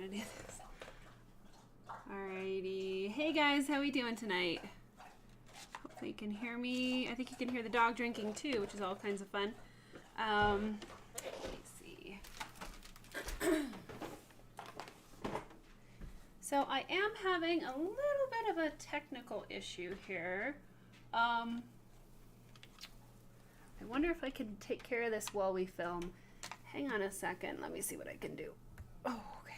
gonna do this. Alrighty. Hey guys, how we doing tonight? Hopefully you can hear me. I think you can hear the dog drinking too, which is all kinds of fun. Let's see. So I am having a little bit of a technical issue here. I wonder if I can take care of this while we film. Hang on a second. Let me see what I can do. Oh, okay.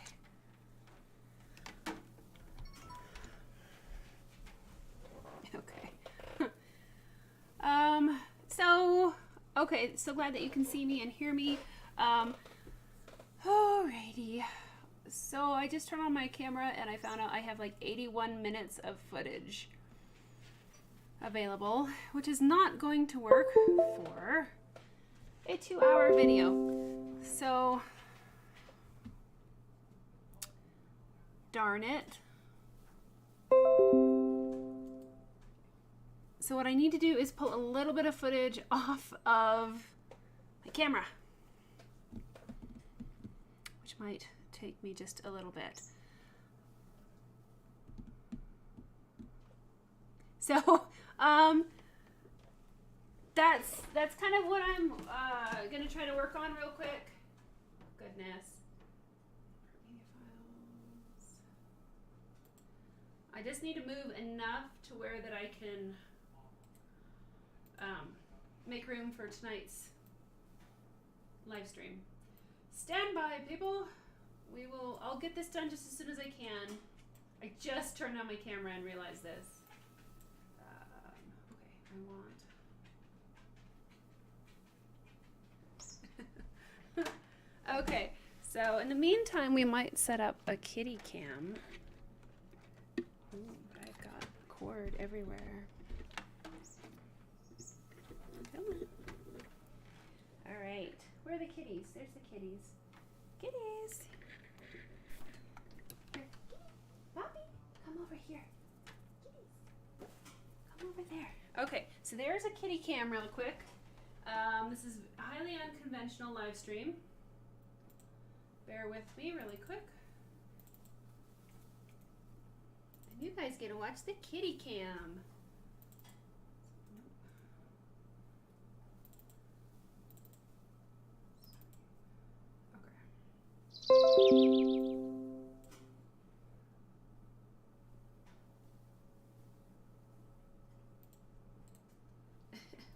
Okay. So glad that you can see me and hear me. Alrighty. So I just turned on my camera and I found out I have like 81 minutes of footage available, which is not going to work for a 2-hour video. So, darn it. So what I need to do is pull a little bit of footage off of my camera, which might take me just a little bit. So, that's kind of what I'm gonna try to work on real quick. Goodness. I just need to move enough to where that I can make room for tonight's live stream. Stand by, people. I'll get this done just as soon as I can. I just turned on my camera and realized this. Okay, I want. Okay, so in the meantime, we might set up a kitty cam. Ooh, I've got cord everywhere. Come on. All right, where are the kitties? There's the kitties. Kitties. Here. Bobby, come over here. Kitties. Come over there. Okay, so there's a kitty cam real quick. This is a highly unconventional live stream. Bear with me really quick. And you guys get to watch the kitty cam. Okay.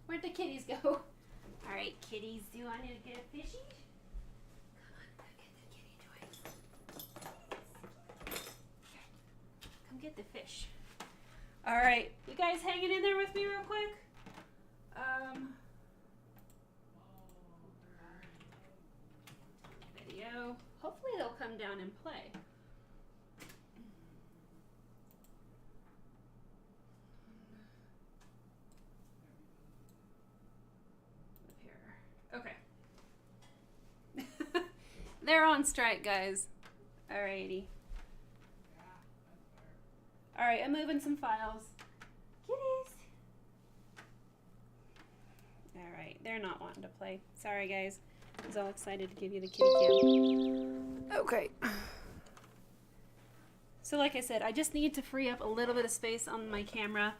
Where'd the kitties go? All right, kitties, do you want to get a fishy? Come on, go get the kitty toys. Come get the fish. All right, you guys hanging in there with me real quick? Video. Hopefully they'll come down and play. Okay. They're on strike, guys. Alrighty. Alright, I'm moving some files. Kitties. Alright, they're not wanting to play. Sorry, guys. I was all excited to give you the kitty cam. Okay. So like I said, I just need to free up a little bit of space on my camera.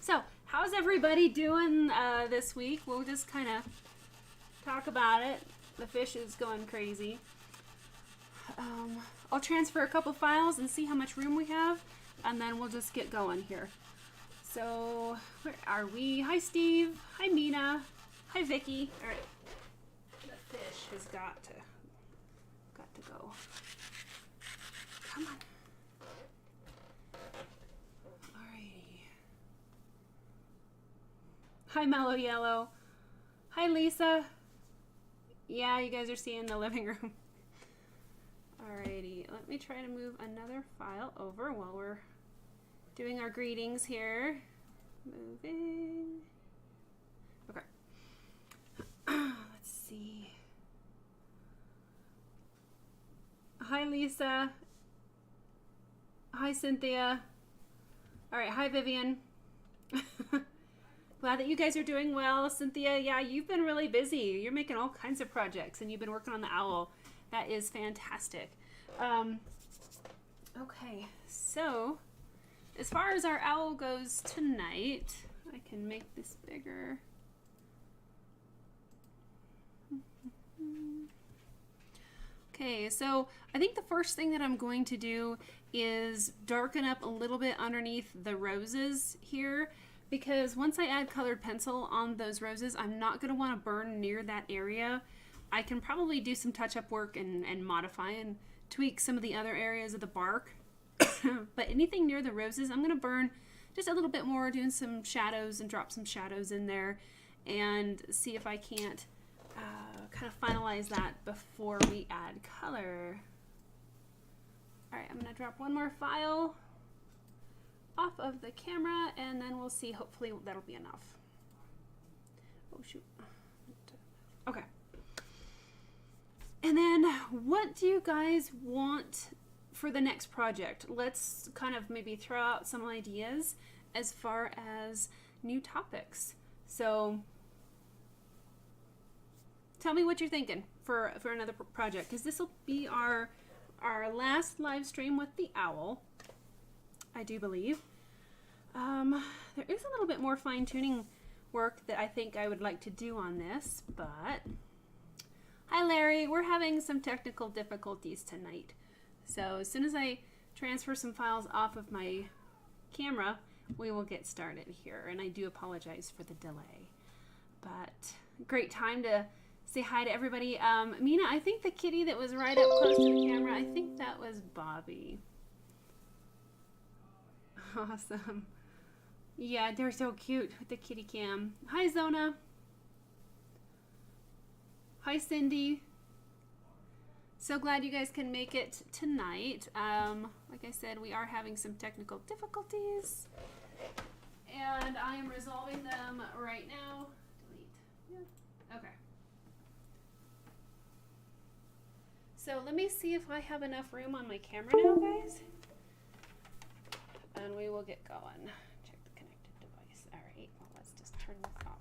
So, how's everybody doing this week? We'll just kind of talk about it. The fish is going crazy. I'll transfer a couple files and see how much room we have, and then we'll just get going here. So, where are we? Hi, Steve. Hi, Mina. Hi, Vicky. All right. The fish has got to go. Come on. Hi, Mellow Yellow. Hi, Lisa. Yeah, you guys are seeing the living room. Alrighty, let me try to move another file over while we're doing our greetings here. Moving. Okay. Let's see. Hi, Lisa. Hi, Cynthia. All right, hi, Vivian. Glad that you guys are doing well. Cynthia, yeah, you've been really busy. You're making all kinds of projects and you've been working on the owl. That is fantastic. Okay, so as far as our owl goes tonight, I can make this bigger. Okay, so I think the first thing that I'm going to do is darken up a little bit underneath the roses here, because once I add colored pencil on those roses, I'm not going to want to burn near that area. I can probably do some touch-up work and modify and tweak some of the other areas of the bark. But anything near the roses, I'm going to burn just a little bit more, doing some shadows and drop some shadows in there and see if I can't kind of finalize that before we add color. All right, I'm going to drop one more file off of the camera and then we'll see. Hopefully that'll be enough. Oh shoot. Okay. And then what do you guys want for the next project? Let's kind of maybe throw out some ideas as far as new topics. So tell me what you're thinking for another project, because this will be our last live stream with the owl, I do believe. There is a little bit more fine-tuning work that I think I would like to do on this, but hi Larry, we're having some technical difficulties tonight. So as soon as I transfer some files off of my camera, we will get started here, and I do apologize for the delay. But great time to say hi to everybody. Mina, I think the kitty that was right up close to the camera, I think that was Bobby. Awesome. Yeah, they're so cute with the kitty cam. Hi, Zona. Hi, Cindy. So glad you guys can make it tonight. Like I said, we are having some technical difficulties, and I am resolving them right now. Delete. Yeah. Okay. So let me see if I have enough room on my camera now, guys. And we will get going. Check the connected device. All right, well, let's just turn this off.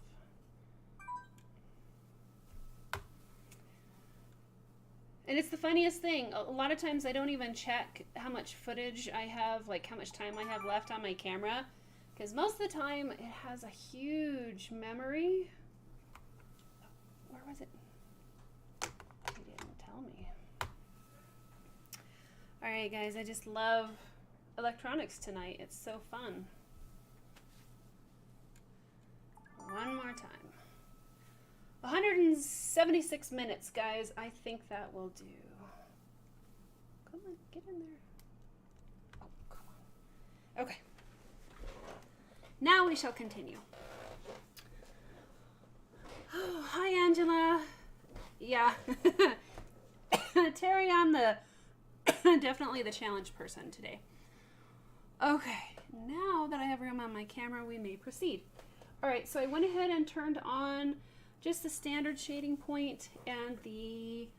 And it's the funniest thing. A lot of times I don't even check how much footage I have, like how much time I have left on my camera, because most of the time it has a huge memory. Where was it? He didn't tell me. All right, guys, I just love electronics tonight. It's so fun. One more time. 176 minutes, guys. I think that will do. Come on, get in there. Oh, come on. Okay. Now we shall continue. Oh, hi, Angela. Yeah. Terry on the definitely the challenge person today. Okay, now that I have room on my camera, we may proceed. All right, so I went ahead and turned on just the standard shading point and the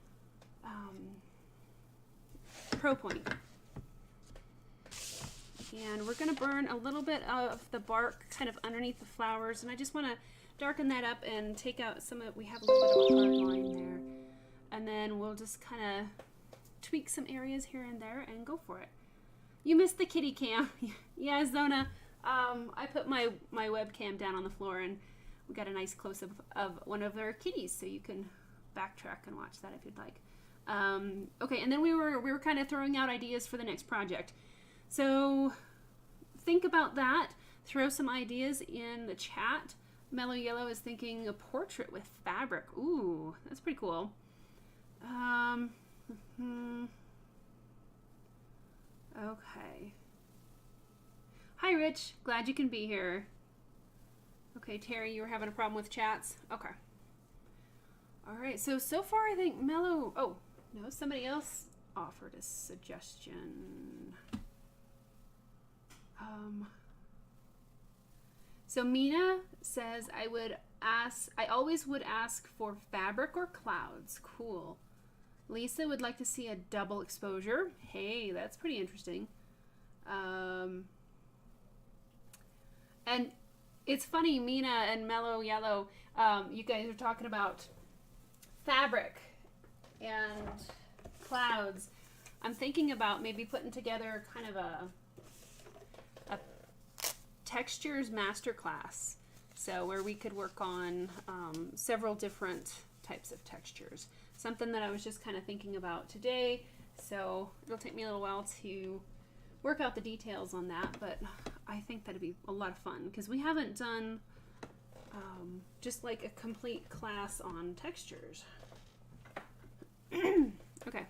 Pro Point. And we're gonna burn a little bit of the bark kind of underneath the flowers, and I just wanna darken that up and take out some of, we have a little bit of a hard line there. And then we'll just kind of tweak some areas here and there and go for it. You missed the kitty cam. Yeah, Zona. I put my webcam down on the floor and we got a nice close-up of one of their kitties, so you can backtrack and watch that if you'd like. Okay, and then we were kind of throwing out ideas for the next project. So think about that. Throw some ideas in the chat. Mellow Yellow is thinking a portrait with fabric. Ooh, that's pretty cool. Okay. Hi, Rich. Glad you can be here. Okay, Terry, you were having a problem with chats? Okay. All right, so far I think Mellow... Oh, no, somebody else offered a suggestion. So Mina says, I always would ask for fabric or clouds. Cool. Lisa would like to see a double exposure. Hey, that's pretty interesting. And It's funny, Mina and Mellow Yellow, you guys are talking about fabric and clouds. I'm thinking about maybe putting together kind of a textures masterclass. So where we could work on several different types of textures. Something that I was just kind of thinking about today. So it'll take me a little while to work out the details on that, but I think that'd be a lot of fun because we haven't done just like a complete class on textures. Okay,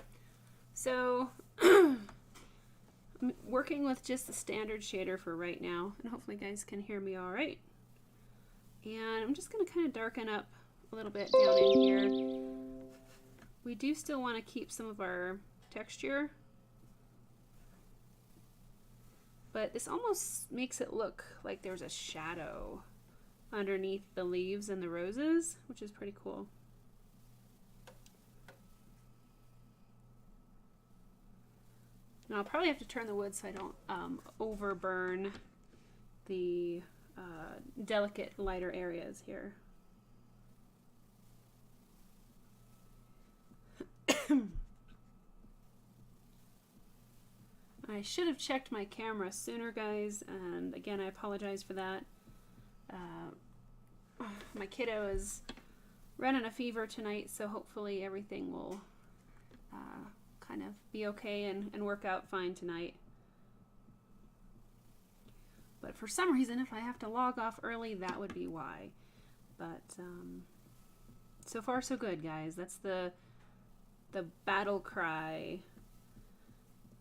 so I'm working with just the standard shader for right now, and hopefully you guys can hear me all right. And I'm just going to kind of darken up a little bit down in here. We do still want to keep some of our texture, but this almost makes it look like there's a shadow underneath the leaves and the roses, which is pretty cool. Now I'll probably have to turn the wood so I don't overburn the delicate lighter areas here. I should have checked my camera sooner, guys, and again I apologize for that. My kiddo is running a fever tonight, so hopefully everything will kind of be okay and work out fine tonight. But for some reason, if I have to log off early, that would be why. But so far so good, guys. That's the battle cry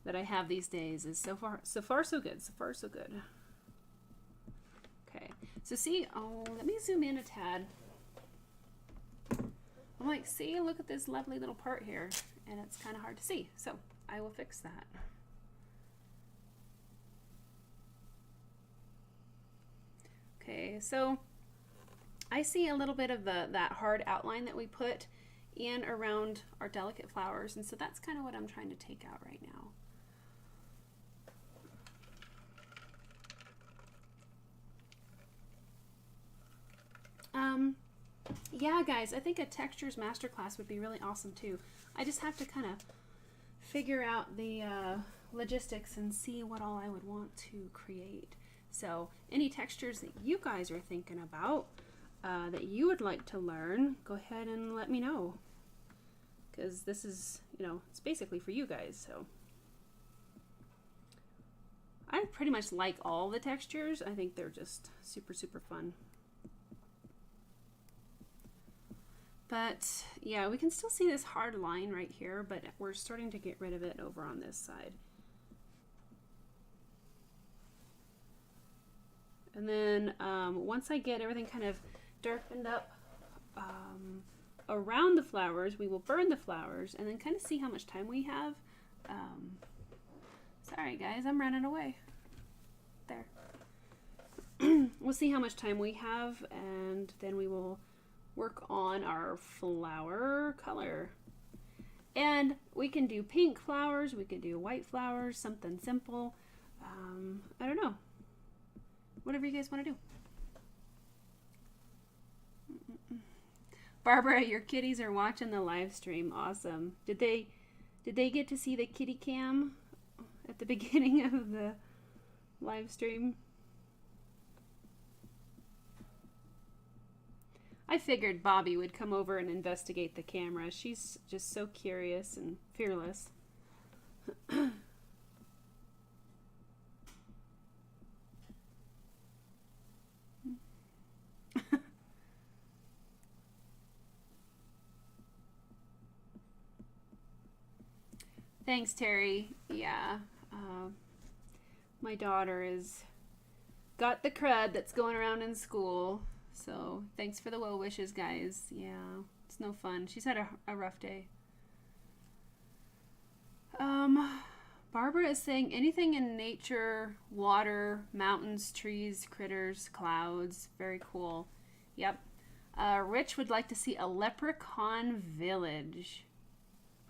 that I have these days, is so far so good. So far so good. Okay, so see, let me zoom in a tad. I'm like, see, look at this lovely little part here, and it's kind of hard to see, so I will fix that. Okay, so I see a little bit of that hard outline that we put in around our delicate flowers, and so that's kind of what I'm trying to take out right now. Yeah, guys, I think a textures masterclass would be really awesome too. I just have to kind of figure out the logistics and see what all I would want to create. So any textures that you guys are thinking about that you would like to learn, go ahead and let me know, because this is, you know, it's basically for you guys. So I pretty much like all the textures. I think they're just super fun. But yeah, we can still see this hard line right here, but we're starting to get rid of it over on this side. And then once I get everything kind of darkened up around the flowers, we will burn the flowers and then kind of see how much time we have. Sorry guys, I'm running away. There. We'll see how much time we have, and then we will work on our flower color. And we can do pink flowers, we can do white flowers, something simple. I don't know. Whatever you guys want to do. Barbara, your kitties are watching the live stream. Awesome. Did they get to see the kitty cam at the beginning of the live stream? I figured Bobby would come over and investigate the camera. She's just so curious and fearless. Thanks, Terry. Yeah, my daughter has got the crud that's going around in school. So thanks for the well wishes, guys. Yeah, it's no fun. She's had a rough day. Barbara is saying anything in nature, water, mountains, trees, critters, clouds. Very cool. Yep. Rich would like to see a leprechaun village.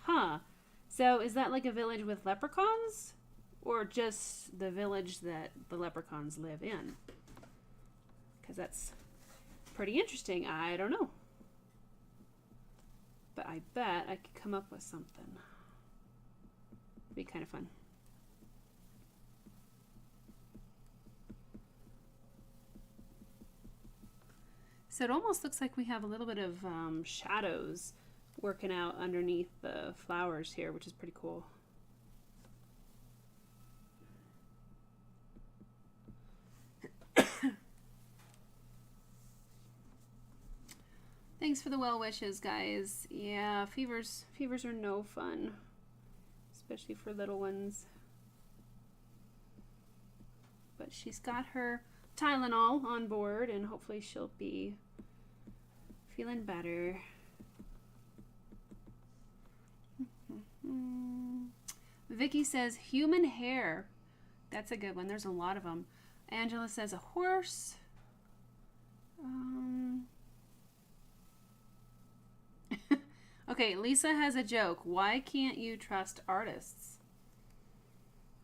Huh. So is that like a village with leprechauns? Or just the village that the leprechauns live in? because that's pretty interesting. I don't know. But I bet I could come up with something. It'd be kind of fun. So it almost looks like we have a little bit of shadows working out underneath the flowers here, which is pretty cool. Thanks for the well wishes, guys. Yeah, fevers are no fun, especially for little ones. But she's got her Tylenol on board, and hopefully she'll be feeling better. Vicky says human hair. That's a good one. There's a lot of them. Angela says a horse. Okay, Lisa has a joke. Why can't you trust artists?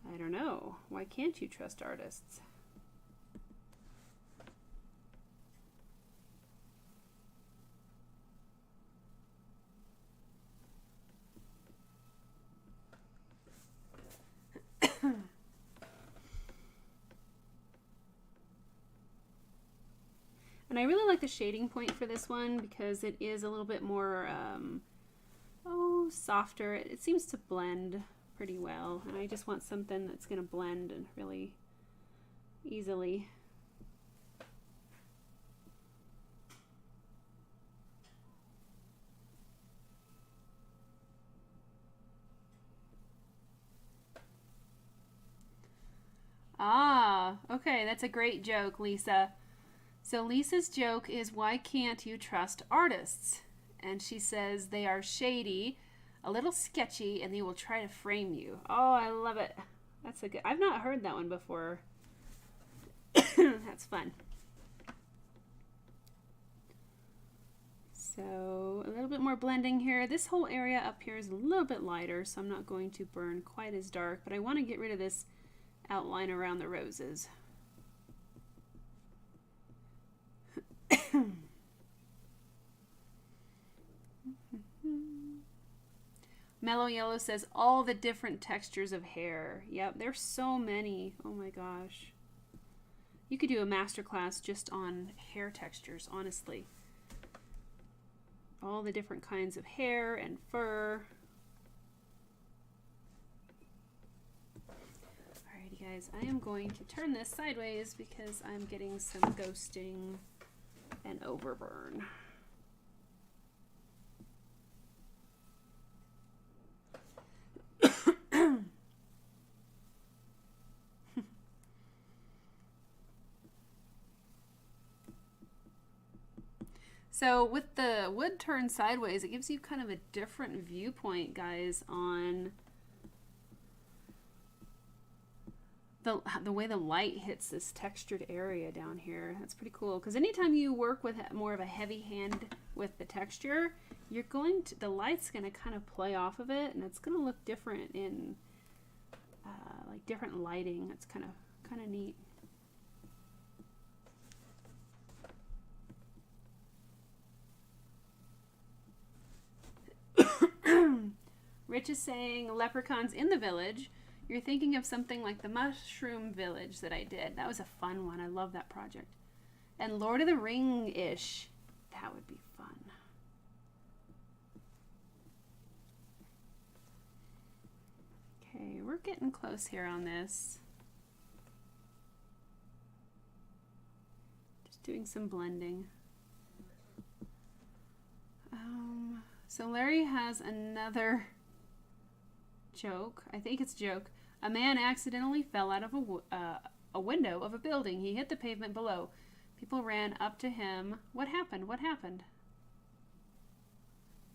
I don't know. Why can't you trust artists? And I really like the shading point for this one because it is a little bit more softer. It seems to blend pretty well, and I just want something that's going to blend and really easily. Ah, okay, that's a great joke, Lisa. So Lisa's joke is, why can't you trust artists? And she says they are shady, a little sketchy, and they will try to frame you. Oh, I love it. That's a good. I've not heard that one before. That's fun. So a little bit more blending here. This whole area up here is a little bit lighter, so I'm not going to burn quite as dark, but I want to get rid of this outline around the roses. Mellow Yellow says all the different textures of hair. Yep, there's so many. Oh my gosh. You could do a masterclass just on hair textures, honestly. All the different kinds of hair and fur. Alrighty guys, I am going to turn this sideways because I'm getting some ghosting and overburn. So with the wood turned sideways, it gives you kind of a different viewpoint, guys, on the way the light hits this textured area down here. That's pretty cool, because anytime you work with more of a heavy hand with the texture, you're going to, the light's going to kind of play off of it, and it's going to look different in like different lighting. It's kind of neat. Rich is saying leprechauns in the village. You're thinking of something like the Mushroom Village that I did. That was a fun one. I love that project. And Lord of the Ring-ish. That would be fun. Okay, we're getting close here on this. Just doing some blending. So Larry has another joke. I think it's a joke. A man accidentally fell out of a window of a building. He hit the pavement below. People ran up to him. What happened? What happened?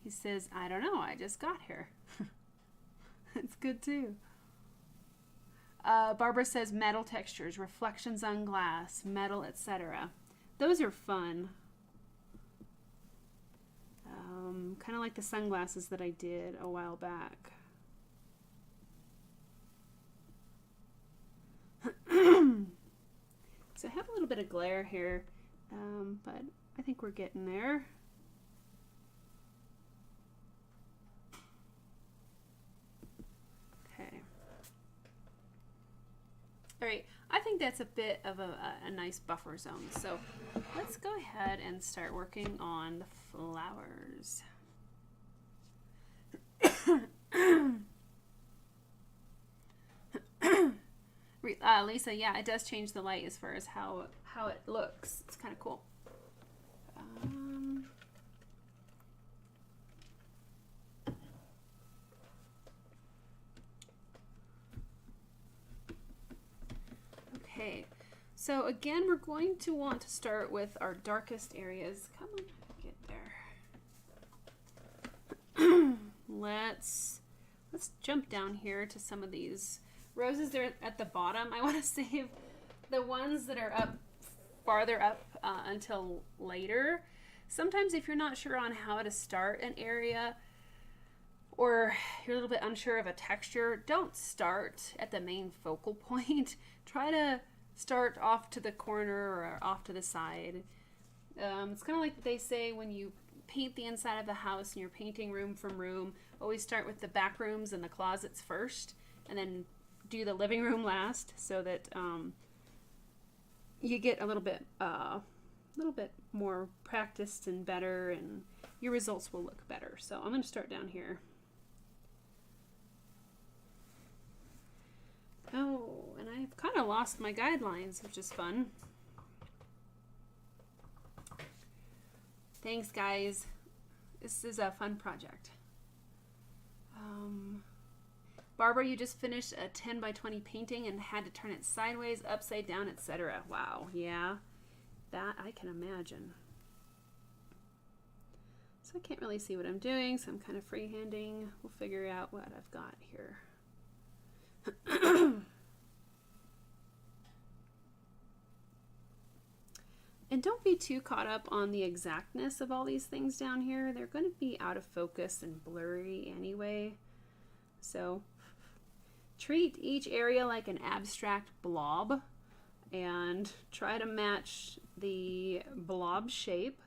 He says, I don't know. I just got here. That's good too. Barbara says metal textures, reflections on glass, metal, etc. Those are fun. Kind of like the sunglasses that I did a while back. So I have a little bit of glare here. but I think we're getting there. Okay. All right, I think that's a bit of a nice buffer zone. So let's go ahead and start working on the flowers. Lisa, yeah, it does change the light as far as how it looks. It's kind of cool. Okay, so again, we're going to want to start with our darkest areas. Come on, get there. Let's jump down here to some of these roses. They're at the bottom. I want to save the ones that are up farther up until later. Sometimes if you're not sure on how to start an area, or you're a little bit unsure of a texture, don't start at the main focal point. Try to start off to the corner or off to the side. It's kind of like they say when you paint the inside of the house and you're painting room from room, always start with the back rooms and the closets first, and then do the living room last, so that you get a little bit more practiced and better, and your results will look better. So I'm going to start down here. Oh, and I've kind of lost my guidelines, which is fun. Thanks, guys. This is a fun project. Barbara, you just finished a 10 by 20 painting and had to turn it sideways, upside down, etc. Wow, yeah, that I can imagine. So I can't really see what I'm doing, so I'm kind of freehanding. We'll figure out what I've got here. And don't be too caught up on the exactness of all these things down here. They're going to be out of focus and blurry anyway. So treat each area like an abstract blob and try to match the blob shape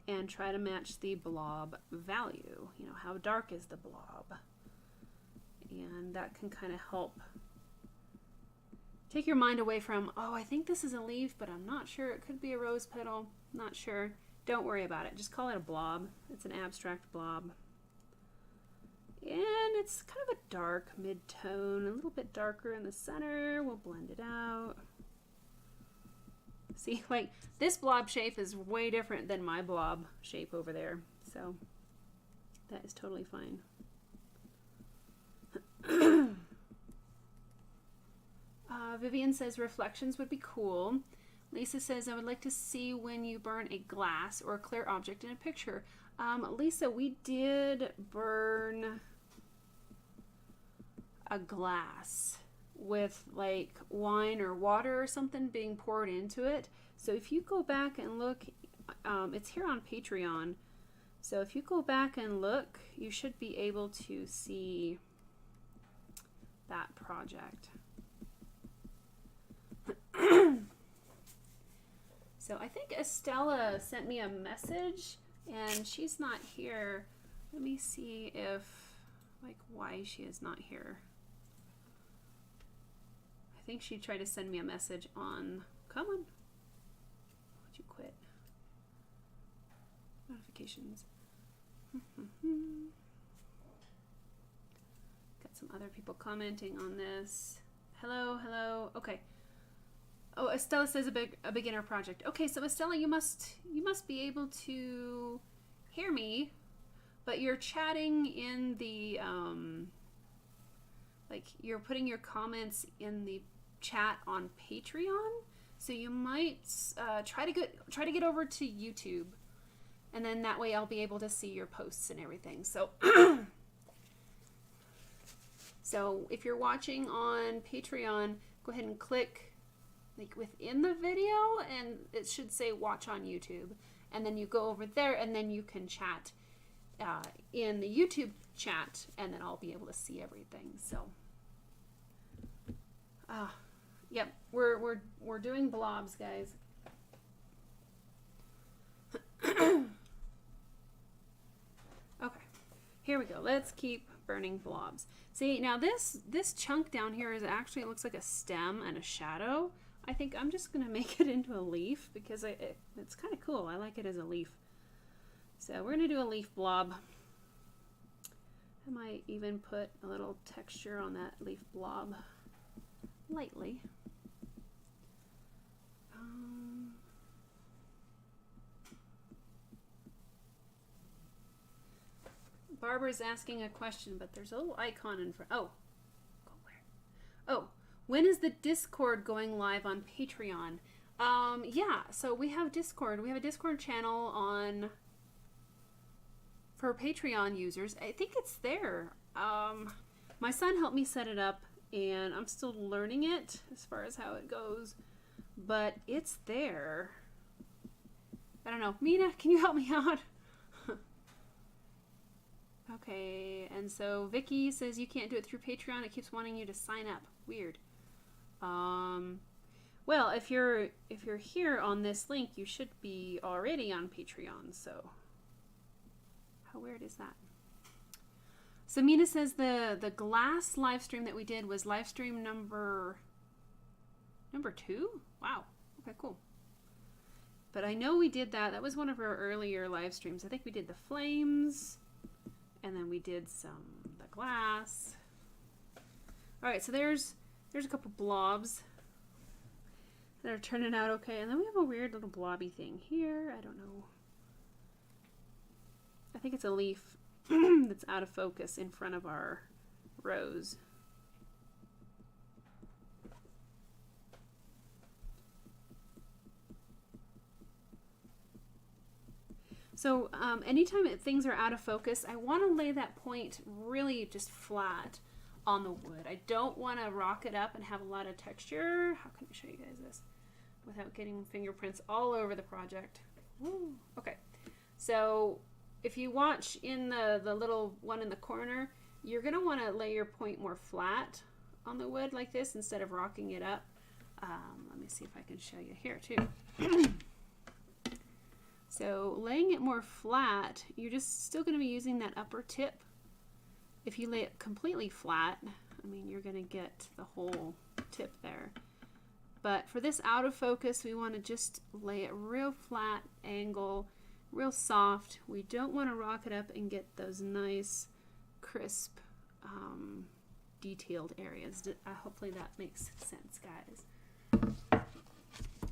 and try to match the blob value. You know, how dark is the blob? And that can kind of help take your mind away from, oh, I think this is a leaf, but I'm not sure. It could be a rose petal. Not sure. Don't worry about it. Just call it a blob. It's an abstract blob. And it's kind of a dark mid-tone, a little bit darker in the center. We'll blend it out. See, like, this blob shape is way different than my blob shape over there. So that is totally fine. Vivian says reflections would be cool. Lisa says, I would like to see when you burn a glass or a clear object in a picture. Lisa, we did burn a glass with like wine or water or something being poured into it. So if you go back and look, it's here on Patreon. So if you go back and look, you should be able to see that project. So I think Estella sent me a message and she's not here. Let me see if, like, why she is not here. I think she tried to send me a message on, come on, would you quit? Notifications. Got some other people commenting on this. Hello, hello. Okay. Oh, Estella says a beginner project. Okay, so Estella, you must be able to hear me, but you're chatting in the like you're putting your comments in the chat on Patreon. So you might try to get over to YouTube, and then that way I'll be able to see your posts and everything. So so if you're watching on Patreon, go ahead and click like within the video and it should say watch on YouTube, and then you go over there and then you can chat in the YouTube chat, and then I'll be able to see everything. So yep, we're doing blobs, guys. Okay, here we go. Let's keep burning blobs. See, now this chunk down here is actually, it looks like a stem and a shadow. I think I'm just gonna make it into a leaf because it's kind of cool. I like it as a leaf. So we're gonna do a leaf blob. I might even put a little texture on that leaf blob, lightly. Barbara's asking a question, but there's a little icon in front. Oh, go where? Oh, when is the Discord going live on Patreon? Yeah, so we have Discord. We have a Discord channel on for Patreon users. I think it's there. My son helped me set it up, and I'm still learning it as far as how it goes, but it's there. I don't know. Mina, can you help me out? Okay, and so Vicky says you can't do it through Patreon. It keeps wanting you to sign up. Weird. Well, if you're here on this link, you should be already on Patreon. So how weird is that? So Mina says the glass live stream that we did was live stream number 2. Wow. Okay, cool. But I know we did that. That was one of our earlier live streams. I think we did the flames. And then we did the glass. All right, so there's a couple blobs that are turning out okay. And then we have a weird little blobby thing here. I don't know. I think it's a leaf that's out of focus in front of our rose. So anytime things are out of focus, I want to lay that point really just flat on the wood. I don't want to rock it up and have a lot of texture. How can I show you guys this without getting fingerprints all over the project? Woo. Okay, so if you watch in the little one in the corner, you're going to want to lay your point more flat on the wood like this instead of rocking it up. Let me see if I can show you here too. So laying it more flat, you're just still going to be using that upper tip. If you lay it completely flat, I mean, you're going to get the whole tip there. But for this out of focus, we want to just lay it real flat angle, real soft. We don't want to rock it up and get those nice, crisp, detailed areas. Hopefully that makes sense, guys.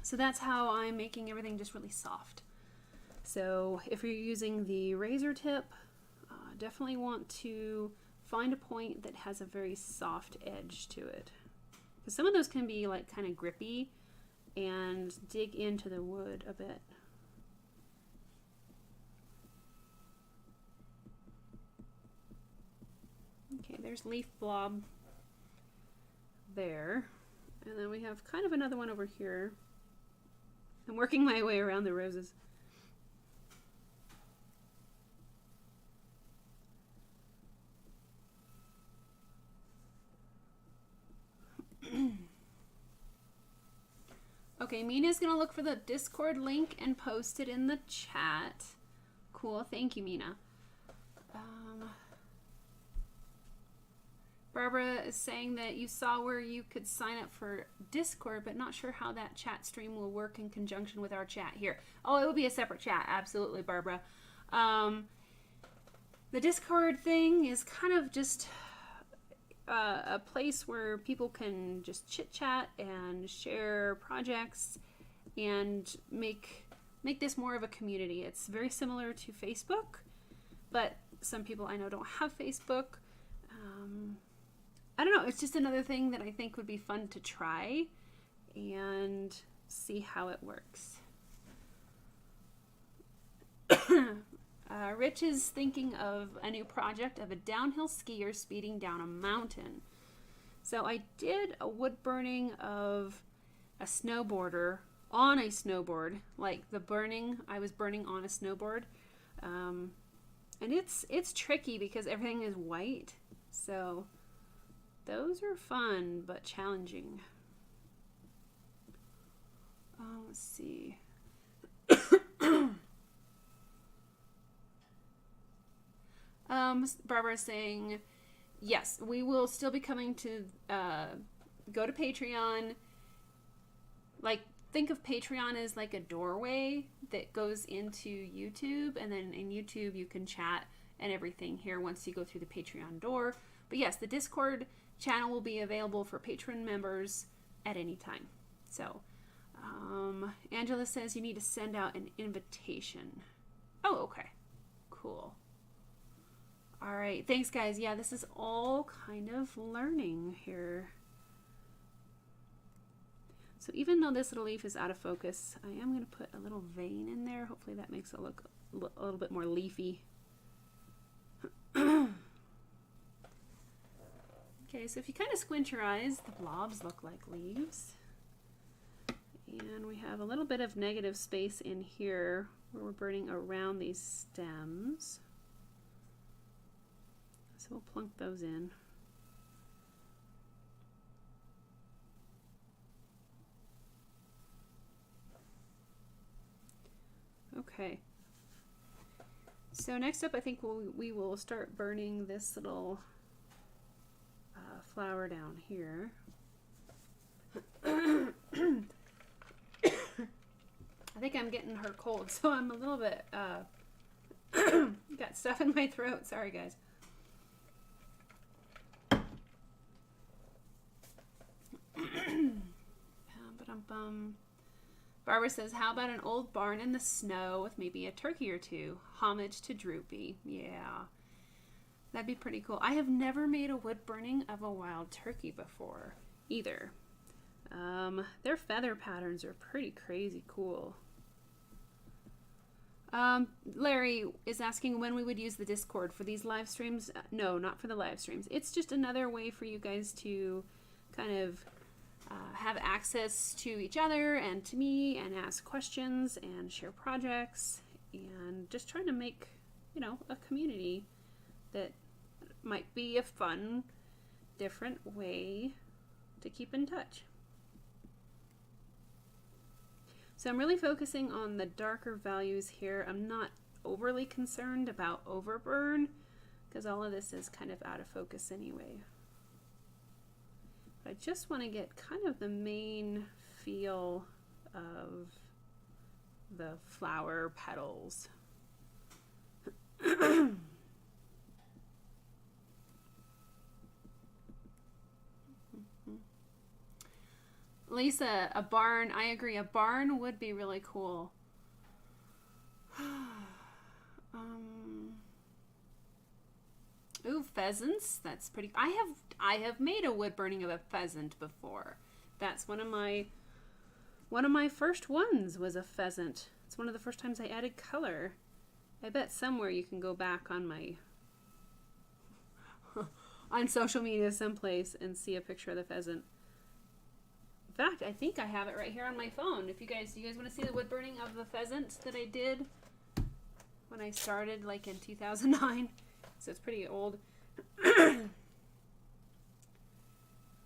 So that's how I'm making everything just really soft. So if you're using the razor tip, definitely want to find a point that has a very soft edge to it. Because some of those can be like kind of grippy and dig into the wood a bit. Okay, there's leaf blob there. And then we have kind of another one over here. I'm working my way around the roses. Okay, Mina's gonna look for the Discord link and post it in the chat. Cool, thank you, Mina. Barbara is saying that you saw where you could sign up for Discord, but not sure how that chat stream will work in conjunction with our chat here. Oh, it will be a separate chat, absolutely, Barbara. The Discord thing is kind of just a place where people can just chit chat and share projects and make this more of a community. It's very similar to Facebook, but some people I know don't have Facebook. I don't know, it's just another thing that I think would be fun to try and see how it works. Rich is thinking of a new project of a downhill skier speeding down a mountain. So I did a wood burning of a snowboarder on a snowboard, like the burning, I was burning on a snowboard. And it's tricky because everything is white. So those are fun, but challenging. Let's see. Barbara's saying, yes, we will still be coming to go to Patreon. Like, think of Patreon as like a doorway that goes into YouTube, and then in YouTube you can chat and everything here once you go through the Patreon door. But yes, the Discord channel will be available for Patreon members at any time. So, Angela says you need to send out an invitation. Oh, okay. Cool. All right. Thanks, guys. Yeah, this is all kind of learning here. So even though this little leaf is out of focus, I am going to put a little vein in there. Hopefully that makes it look a little bit more leafy. Okay, so if you kind of squint your eyes, the blobs look like leaves. And we have a little bit of negative space in here where we're burning around these stems. So we'll plunk those in. Okay. So next up, I think we will start burning this little flower down here. I think I'm getting her cold, so I'm a little bit got stuff in my throat. Sorry, guys. Barbara says, how about an old barn in the snow with maybe a turkey or two? Homage to Droopy. Yeah. That'd be pretty cool. I have never made a wood burning of a wild turkey before either. Their feather patterns are pretty crazy cool. Larry is asking when we would use the Discord for these live streams. No, not for the live streams. It's just another way for you guys to kind of have access to each other and to me and ask questions and share projects and just trying to make, you know, a community that might be a fun, different way to keep in touch. So I'm really focusing on the darker values here. I'm not overly concerned about overburn because all of this is kind of out of focus anyway. But I just want to get kind of the main feel of the flower petals. Lisa, a barn. I agree. A barn would be really cool. Ooh, pheasants. That's pretty. I have made a wood burning of a pheasant before. That's one of my first ones was a pheasant. It's one of the first times I added color. I bet somewhere you can go back on my on social media someplace and see a picture of the pheasant. In fact, I think I have it right here on my phone. If you guys want to see the wood burning of the pheasant that I did when I started, like in 2009, so it's pretty old.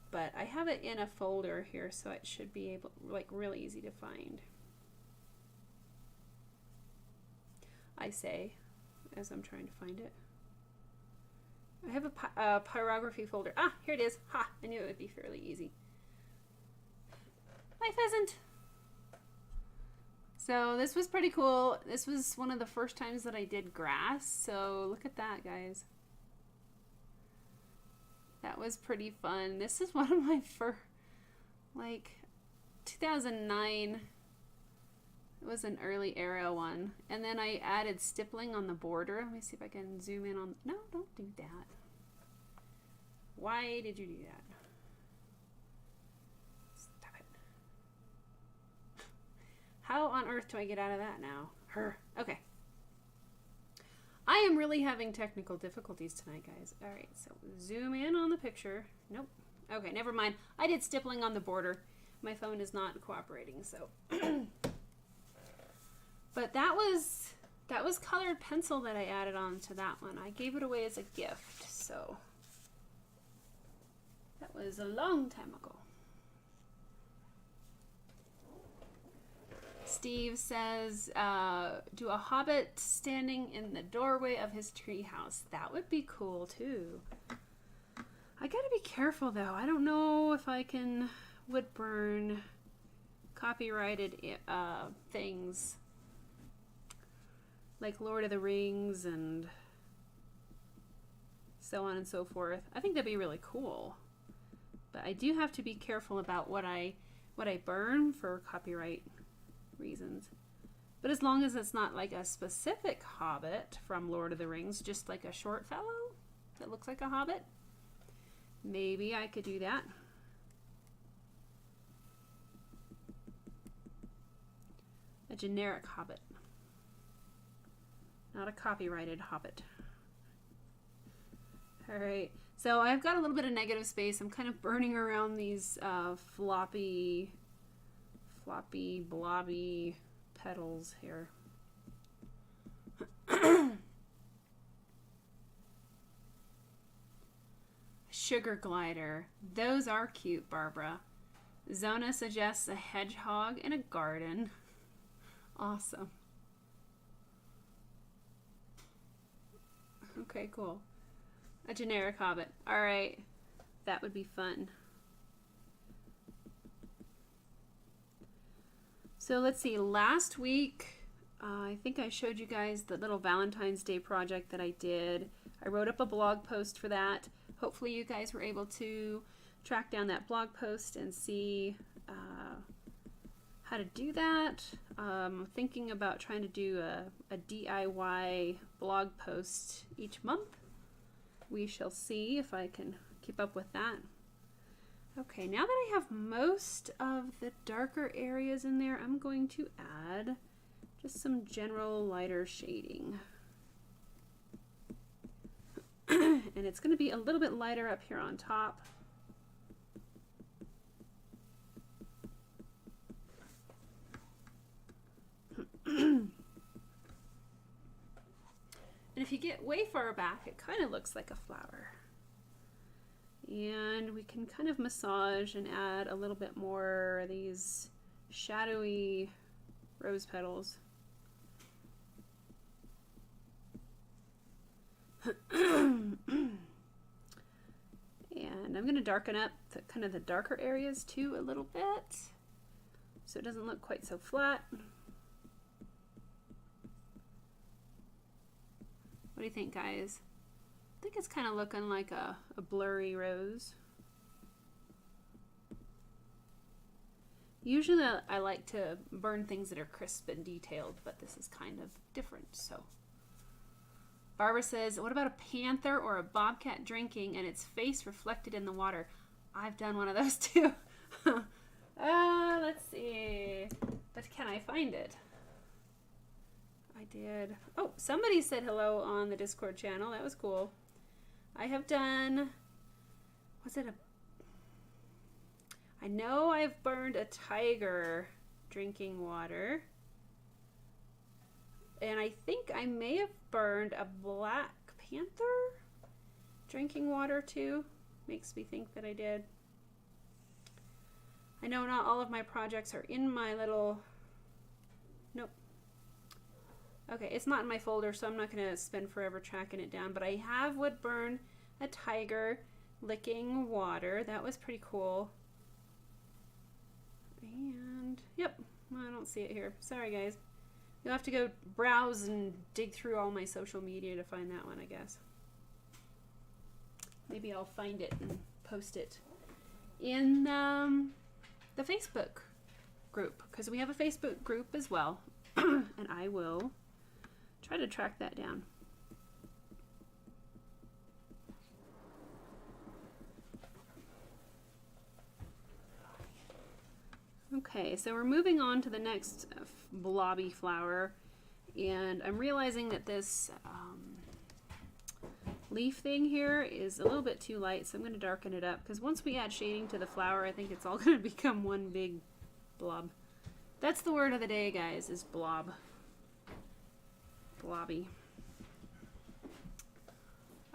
But I have it in a folder here, so it should be able, like, really easy to find. I say, as I'm trying to find it. I have a pyrography folder. Ah, here it is. Ha! I knew it would be fairly easy. Hi, pheasant. So this was pretty cool. This was one of the first times that I did grass. So look at that, guys. That was pretty fun. This is one of my first, like, 2009. It was an early era one. And then I added stippling on the border. Let me see if I can zoom in on. No, don't do that. Why did you do that? How on earth do I get out of that now? Okay. I am really having technical difficulties tonight, guys. All right, so zoom in on the picture. Nope. Okay, never mind. I did stippling on the border. My phone is not cooperating, so. But that was colored pencil that I added on to that one. I gave it away as a gift, so. That was a long time ago. Steve says, do a hobbit standing in the doorway of his treehouse. That would be cool too. I gotta be careful though. I don't know if I can wood burn copyrighted things like Lord of the Rings and so on and so forth. I think that'd be really cool. But I do have to be careful about what I burn for copyright reasons. But as long as it's not like a specific hobbit from Lord of the Rings, just like a short fellow that looks like a hobbit, maybe I could do that. A generic hobbit. Not a copyrighted hobbit. Alright, so I've got a little bit of negative space. I'm kind of burning around these floppy, blobby petals here. Sugar glider. Those are cute, Barbara. Zona suggests a hedgehog in a garden. Awesome. Okay, cool. A generic hobbit. Alright. That would be fun. So let's see. Last week, I think I showed you guys the little Valentine's Day project that I did. I wrote up a blog post for that. Hopefully you guys were able to track down that blog post and see how to do that. I'm thinking about trying to do a DIY blog post each month. We shall see if I can keep up with that. Okay, now that I have most of the darker areas in there, I'm going to add just some general lighter shading. And it's going to be a little bit lighter up here on top. And if you get way far back, it kind of looks like a flower. And we can kind of massage and add a little bit more of these shadowy rose petals. And I'm going to darken up kind of the darker areas too a little bit, so it doesn't look quite so flat. What do you think, guys? I think it's kind of looking like a blurry rose. Usually I like to burn things that are crisp and detailed, but this is kind of different, so. Barbara says, what about a panther or a bobcat drinking and its face reflected in the water? I've done one of those too. Let's see. But can I find it? I did. Oh, somebody said hello on the Discord channel. That was cool. I have done, I know I've burned a tiger drinking water. And I think I may have burned a black panther drinking water too. Makes me think that I did. I know not all of my projects are in my little, nope. Okay, it's not in my folder, so I'm not going to spend forever tracking it down, but I have wood burn a tiger licking water. That was pretty cool. And, yep, I don't see it here. Sorry, guys. You'll have to go browse and dig through all my social media to find that one, I guess. Maybe I'll find it and post it in the Facebook group, because we have a Facebook group as well, and I will try to track that down. Okay, so we're moving on to the next blobby flower, and I'm realizing that this leaf thing here is a little bit too light, so I'm going to darken it up, because once we add shading to the flower, I think it's all going to become one big blob. That's the word of the day, guys, is blob. Blobby.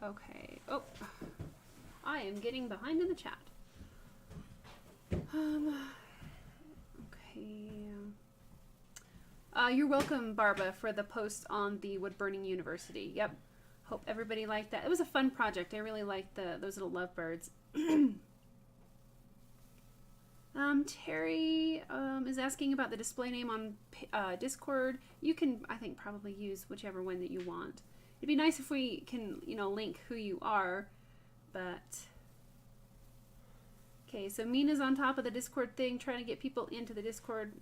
Okay. Oh, I am getting behind in the chat. Okay. You're welcome, Barba, for the post on the Wood Burning University. Yep. Hope everybody liked that. It was a fun project. I really liked those little lovebirds. Terry is asking about the display name on Discord. You can, I think, probably use whichever one that you want. It'd be nice if we can, you know, link who you are, but... Okay, so Mina's on top of the Discord thing, trying to get people into the Discord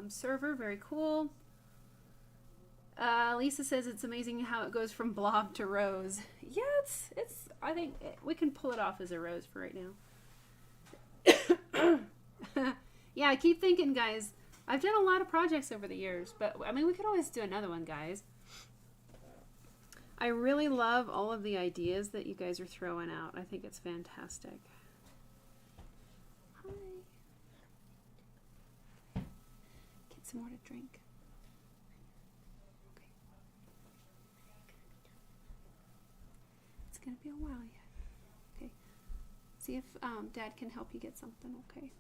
server. Very cool. Lisa says it's amazing how it goes from blob to rose. Yeah, I think we can pull it off as a rose for right now. Yeah, I keep thinking, guys, I've done a lot of projects over the years, but I mean, we could always do another one, guys. I really love all of the ideas that you guys are throwing out. I think it's fantastic. Hi. Get some more to drink. Okay. It's gonna be a while yet. Okay. See if Dad can help you get something, okay?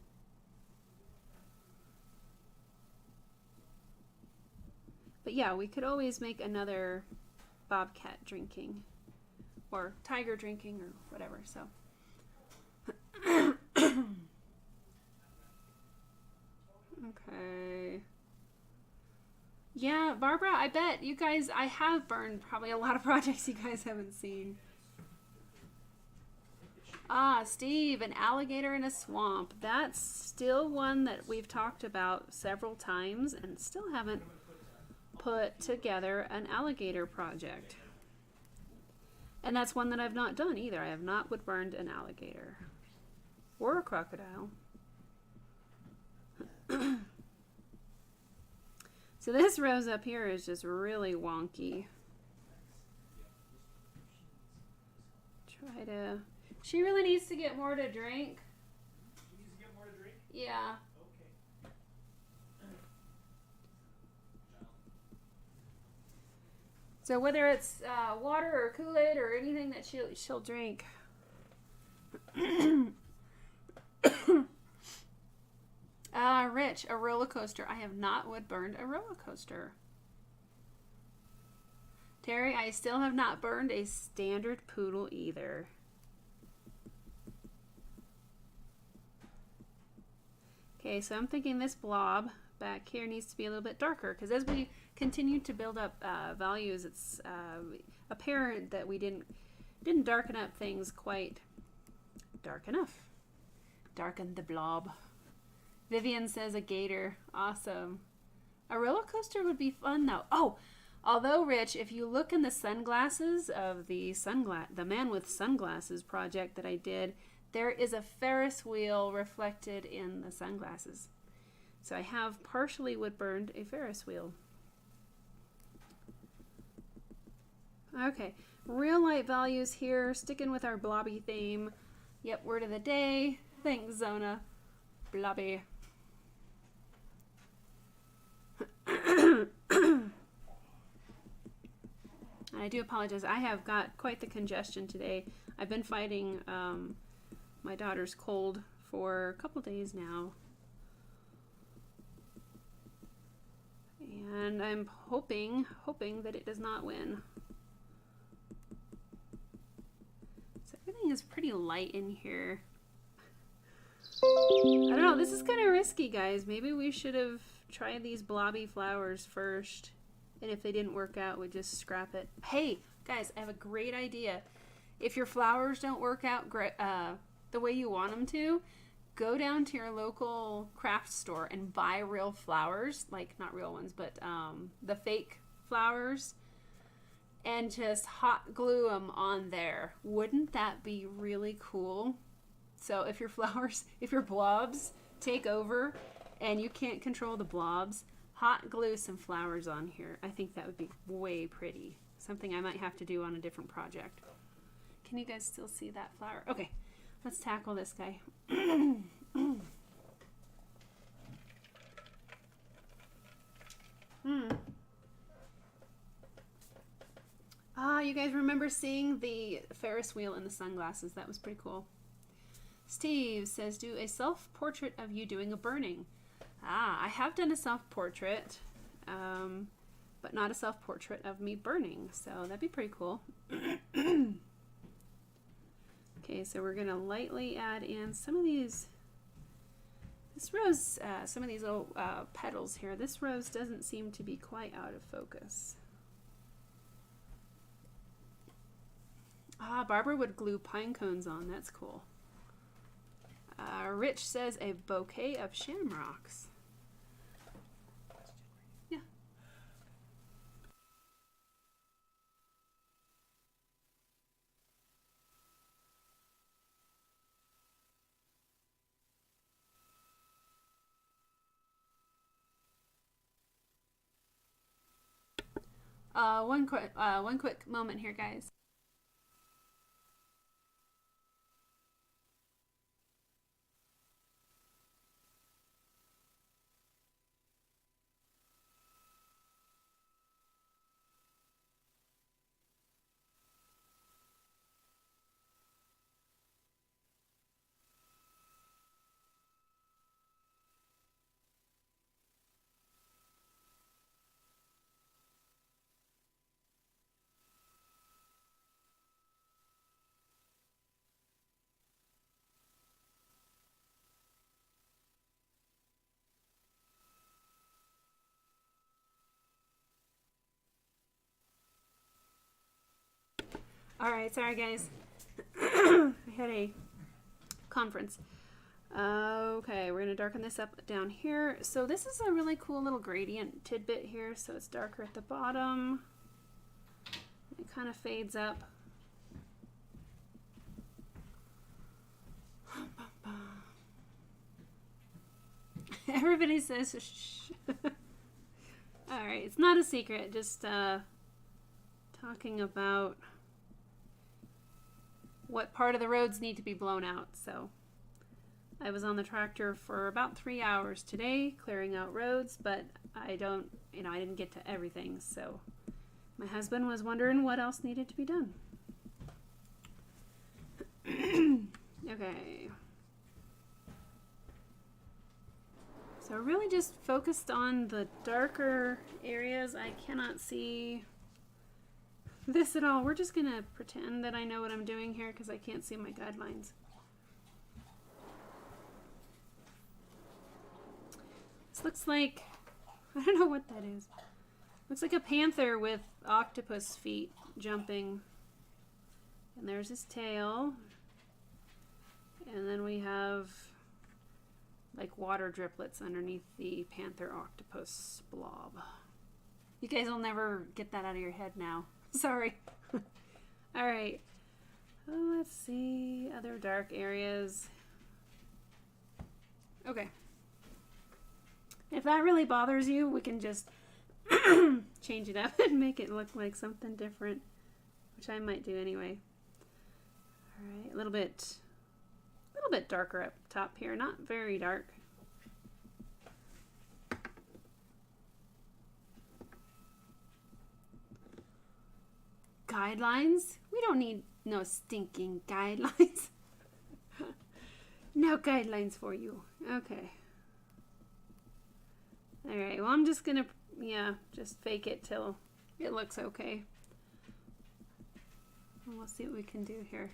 But yeah, we could always make another bobcat drinking or tiger drinking or whatever, so. Okay. Yeah, Barbara, I bet you guys, I have burned probably a lot of projects you guys haven't seen. Ah, Steve, an alligator in a swamp. That's still one that we've talked about several times and still haven't put together an alligator project. And that's one that I've not done either. I have not wood burned an alligator or a crocodile. So this rose up here is just really wonky. Try to... She really needs to get more to drink. She needs to get more to drink? Yeah. So whether it's water or Kool-Aid or anything that she'll drink. Rich, a roller coaster. I have not wood burned a roller coaster. Terry, I still have not burned a standard poodle either. Okay, so I'm thinking this blob back here needs to be a little bit darker because as we continue to build up values, it's apparent that we didn't darken up things quite dark enough. Darken the blob. Vivian says a gator. Awesome. A roller coaster would be fun though. Oh, although Rich, if you look in the sunglasses of the Man with Sunglasses project that I did, there is a Ferris wheel reflected in the sunglasses. So I have partially wood burned a Ferris wheel. Okay, real light values here, sticking with our blobby theme. Yep, word of the day. Thanks, Zona. Blobby. I do apologize. I have got quite the congestion today. I've been fighting my daughter's cold for a couple days now. And I'm hoping that it does not win. So everything is pretty light in here. I don't know, this is kind of risky, guys. Maybe we should have tried these blobby flowers first. And if they didn't work out, we'd just scrap it. Hey, guys, I have a great idea. If your flowers don't work out the way you want them to, go down to your local craft store and buy real flowers. Like, not real ones, but the fake flowers. And just hot glue them on there. Wouldn't that be really cool? So if your flowers, if your blobs take over and you can't control the blobs, hot glue some flowers on here. I think that would be way pretty. Something I might have to do on a different project. Can you guys still see that flower? Okay, let's tackle this guy. Ah, you guys remember seeing the Ferris wheel in the sunglasses? That was pretty cool. Steve says, do a self-portrait of you doing a burning. Ah, I have done a self-portrait. but not a self-portrait of me burning. So that'd be pretty cool. Okay, so we're gonna lightly add in some of these. This rose, some of these little petals here. This rose doesn't seem to be quite out of focus. Ah, Barbara would glue pine cones on. That's cool. Rich says a bouquet of shamrocks. Yeah. One quick moment here, guys. All right, sorry guys. I had a conference. Okay, we're gonna darken this up down here. So this is a really cool little gradient tidbit here. So it's darker at the bottom. It kind of fades up. Everybody says shh. All right, it's not a secret. Just talking about what part of the roads need to be blown out. So I was on the tractor for about 3 hours today clearing out roads, but I didn't get to everything. So my husband was wondering what else needed to be done. Okay. So really just focused on the darker areas. I cannot see this at all. We're just gonna pretend that I know what I'm doing here because I can't see my guidelines. This looks like, I don't know what that is. Looks like a panther with octopus feet jumping. And there's his tail. And then we have like water driplets underneath the panther octopus blob. You guys will never get that out of your head now. Sorry. All right. Oh, let's see other dark areas. Okay. If that really bothers you, we can just change it up and make it look like something different, which I might do anyway. All right, a little bit darker up top here, not very dark. Guidelines? We don't need no stinking guidelines. No guidelines for you. Okay. All right, well, I'm just gonna, just fake it till it looks okay. And we'll see what we can do here.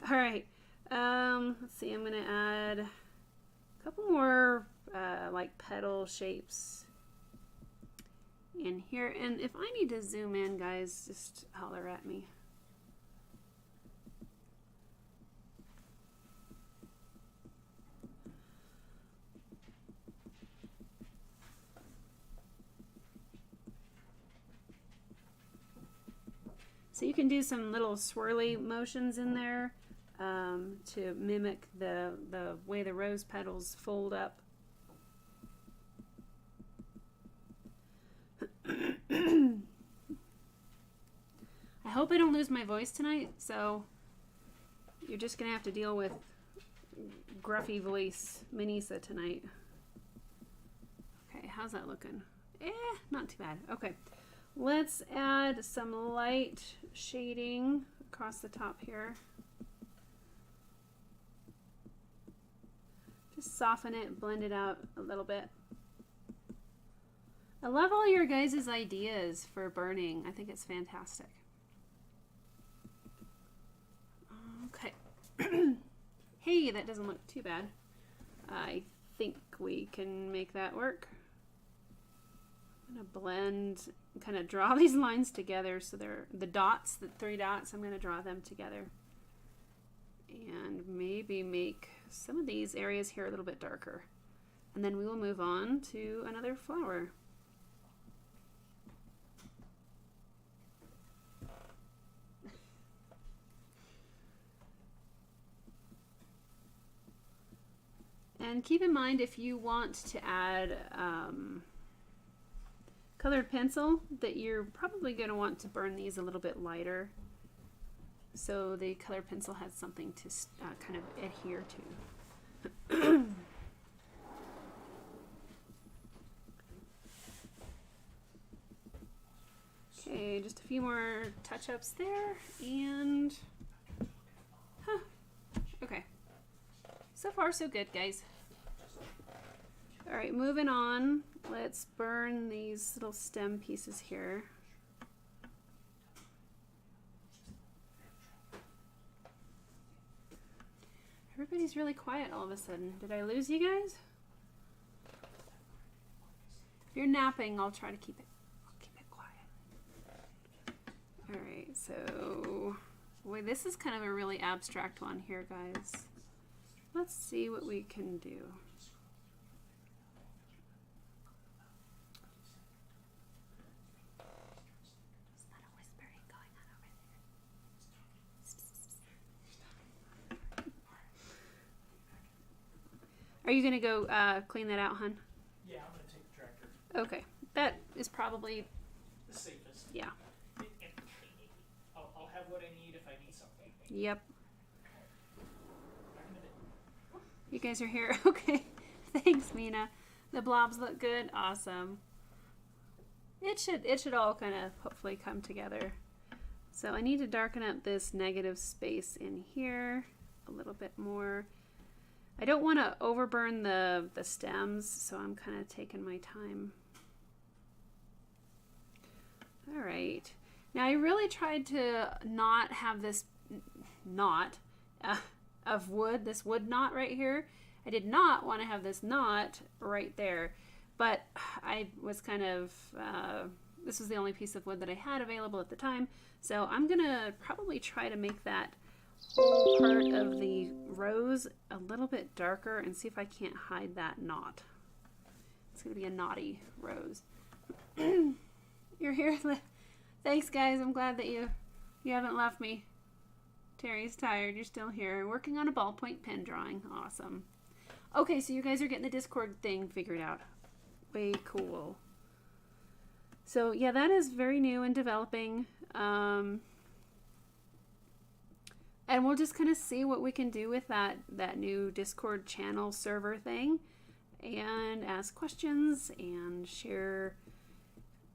All right, let's see, I'm gonna add a couple more like petal shapes in here. And if I need to zoom in, guys, just holler at me. So you can do some little swirly motions in there to mimic the way the rose petals fold up. I hope I don't lose my voice tonight, so you're just gonna have to deal with gruffy voice Minisa tonight. Okay, how's that looking? Not too bad. Okay, let's add some light shading across the top here. Just soften it, blend it out a little bit. I love all your guys' ideas for burning. I think it's fantastic. Okay. Hey, that doesn't look too bad. I think we can make that work. I'm going to blend, kind of draw these lines together so they're the dots, the 3 dots, I'm going to draw them together. And maybe make some of these areas here a little bit darker. And then we will move on to another flower. And keep in mind, if you want to add colored pencil, that you're probably going to want to burn these a little bit lighter, so the colored pencil has something to kind of adhere to. Okay, just a few more touch-ups there, and okay. So far, so good, guys. All right, moving on. Let's burn these little stem pieces here. Everybody's really quiet all of a sudden. Did I lose you guys? If you're napping, I'll try to keep it quiet. All right, so boy, this is kind of a really abstract one here, guys. Let's see what we can do. There's a lot of whispering going on over there. Are you going to go clean that out, hun? Yeah, I'm going to take the tractor. Okay. That is probably The safest. Yeah. I'll have what I need if I need something. Yep. Back in a bit. You guys are here. Okay. Thanks, Mina. The blobs look good. Awesome. It should all kind of hopefully come together. So I need to darken up this negative space in here a little bit more. I don't want to overburn the stems, so I'm kind of taking my time. All right. Now I really tried to not have this knot of wood, this wood knot right here. I did not want to have this knot right there, but I was kind of, this was the only piece of wood that I had available at the time, so I'm gonna probably try to make that whole part of the rose a little bit darker and see if I can't hide that knot. It's gonna be a knotty rose. You're here. Thanks, guys. I'm glad that you haven't left me. Terry's tired. You're still here. Working on a ballpoint pen drawing. Awesome. Okay, so you guys are getting the Discord thing figured out. Way cool. So, yeah, that is very new and developing. And we'll just kind of see what we can do with that new Discord channel server thing. And ask questions and share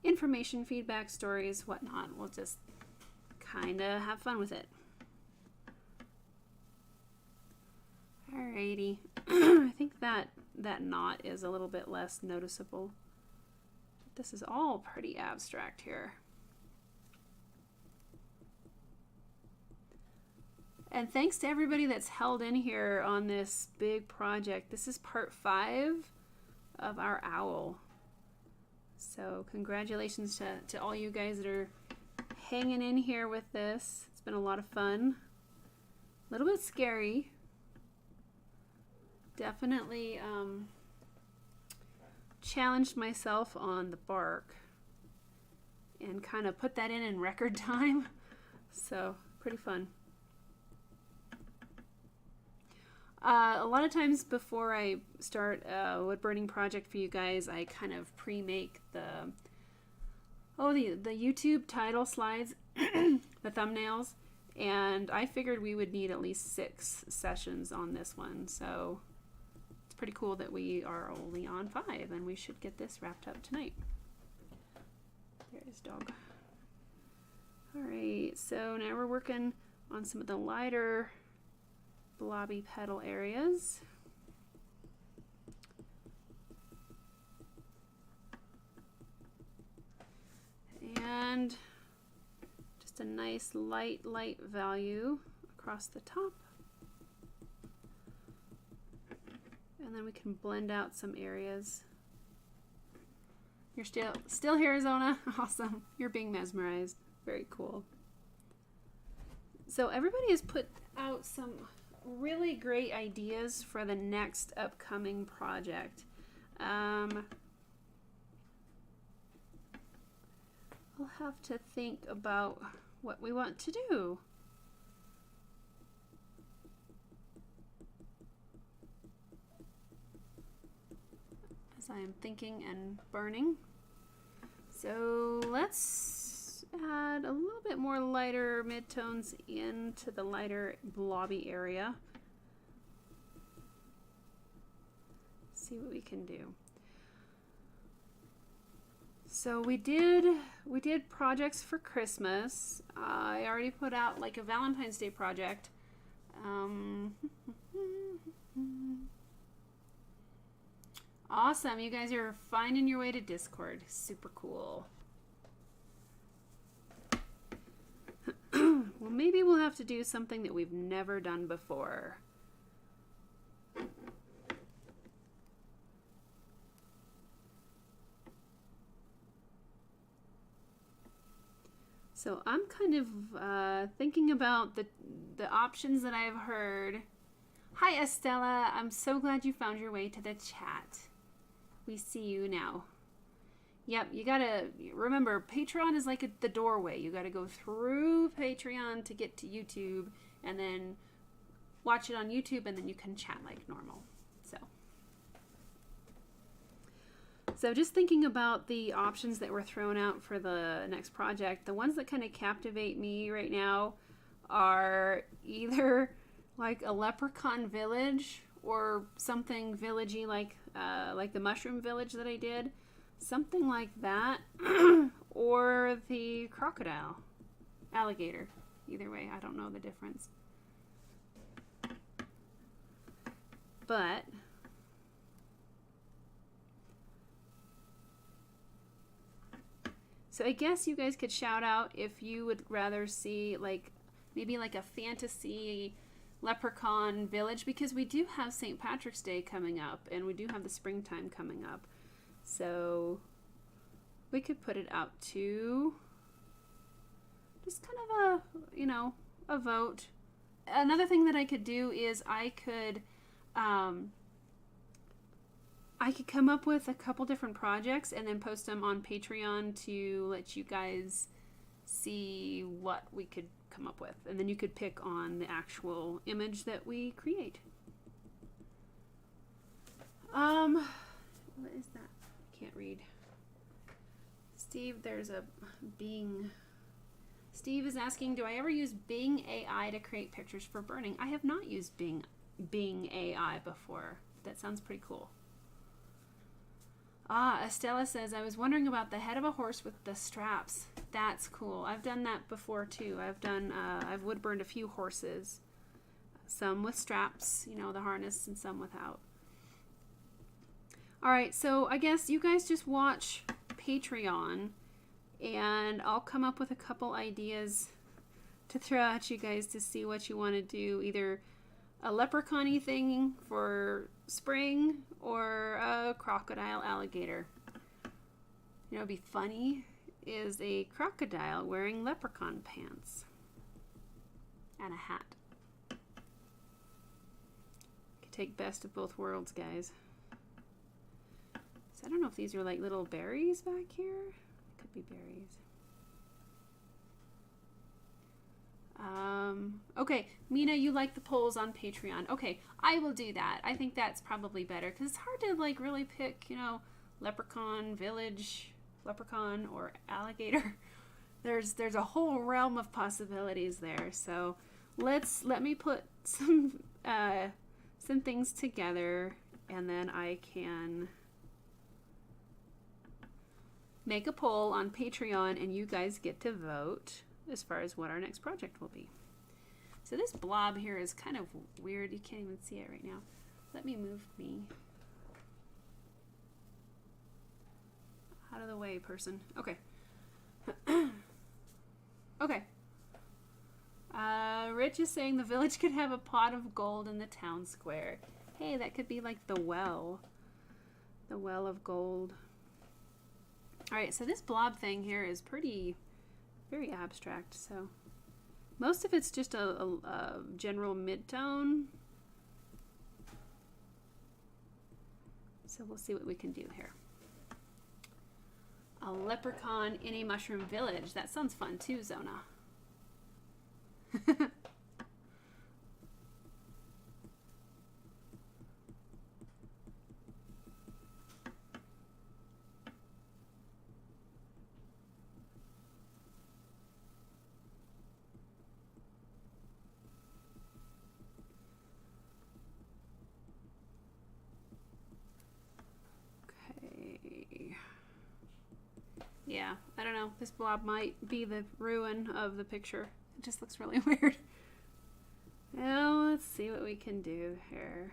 information, feedback, stories, whatnot. We'll just kind of have fun with it. Alrighty. I think that knot is a little bit less noticeable. This is all pretty abstract here. And thanks to everybody that's held in here on this big project. This is part 5 of our owl. So congratulations to all you guys that are hanging in here with this. It's been a lot of fun. A little bit scary. Definitely challenged myself on the bark and kind of put that in record time. So pretty fun. A lot of times before I start a wood burning project for you guys, I kind of pre-make the YouTube title slides, the thumbnails, and I figured we would need at least 6 sessions on this one. So it's pretty cool that we are only on 5, and we should get this wrapped up tonight. There's dog. All right, so now we're working on some of the lighter blobby petal areas. And just a nice light value across the top. And then we can blend out some areas. You're still here, Zona. Awesome. You're being mesmerized. Very cool. So everybody has put out some really great ideas for the next upcoming project. I'll have to think about what we want to do. As I am thinking and burning. So let's add a little bit more lighter midtones into the lighter blobby area. See what we can do. So we did projects for Christmas. I already put out like a Valentine's Day project. Awesome, you guys are finding your way to Discord. Super cool. Well, maybe we'll have to do something that we've never done before. So I'm kind of thinking about the options that I've heard. Hi, Estella. I'm so glad you found your way to the chat. We see you now. Yep, you gotta remember, Patreon is like the doorway. You gotta go through Patreon to get to YouTube, and then watch it on YouTube, and then you can chat like normal. So just thinking about the options that were thrown out for the next project, the ones that kind of captivate me right now are either like a leprechaun village or something villagey like the mushroom village that I did, something like that, or the crocodile, alligator. Either way, I don't know the difference. But so I guess you guys could shout out if you would rather see like maybe like a fantasy leprechaun village, because we do have St. Patrick's Day coming up and we do have the springtime coming up. So we could put it out to just kind of a vote. Another thing that I could do is I could come up with a couple different projects and then post them on Patreon to let you guys see what we could come up with. And then you could pick on the actual image that we create. What is that? I can't read. Steve, there's a Bing. Steve is asking, do I ever use Bing AI to create pictures for burning? I have not used Bing AI before. That sounds pretty cool. Estella says, I was wondering about the head of a horse with the straps. That's cool. I've done that before too. I've wood burned a few horses. Some with straps, the harness, and some without. Alright, so I guess you guys just watch Patreon and I'll come up with a couple ideas to throw at you guys to see what you want to do. Either a leprechaun-y thing for spring or a crocodile alligator. It'd be funny is a crocodile wearing leprechaun pants and a hat. Could take best of both worlds, guys. So I don't know if these are like little berries back here. Could be berries. Okay, Mina, you like the polls on Patreon. Okay, I will do that. I think that's probably better because it's hard to like really pick, leprechaun village, leprechaun or alligator. There's a whole realm of possibilities there. So let me put some things together and then I can make a poll on Patreon and you guys get to vote as far as what our next project will be. So this blob here is kind of weird. You can't even see it right now. Let me move me out of the way, person. Okay. Okay. Rich is saying the village could have a pot of gold in the town square. Hey, that could be like the well. The well of gold. Alright, so this blob thing here is very abstract. So most of it's just a general mid-tone. So we'll see what we can do here. A leprechaun in a mushroom village. That sounds fun too, Zona. Yeah, I don't know. This blob might be the ruin of the picture. It just looks really weird. Well, let's see what we can do here.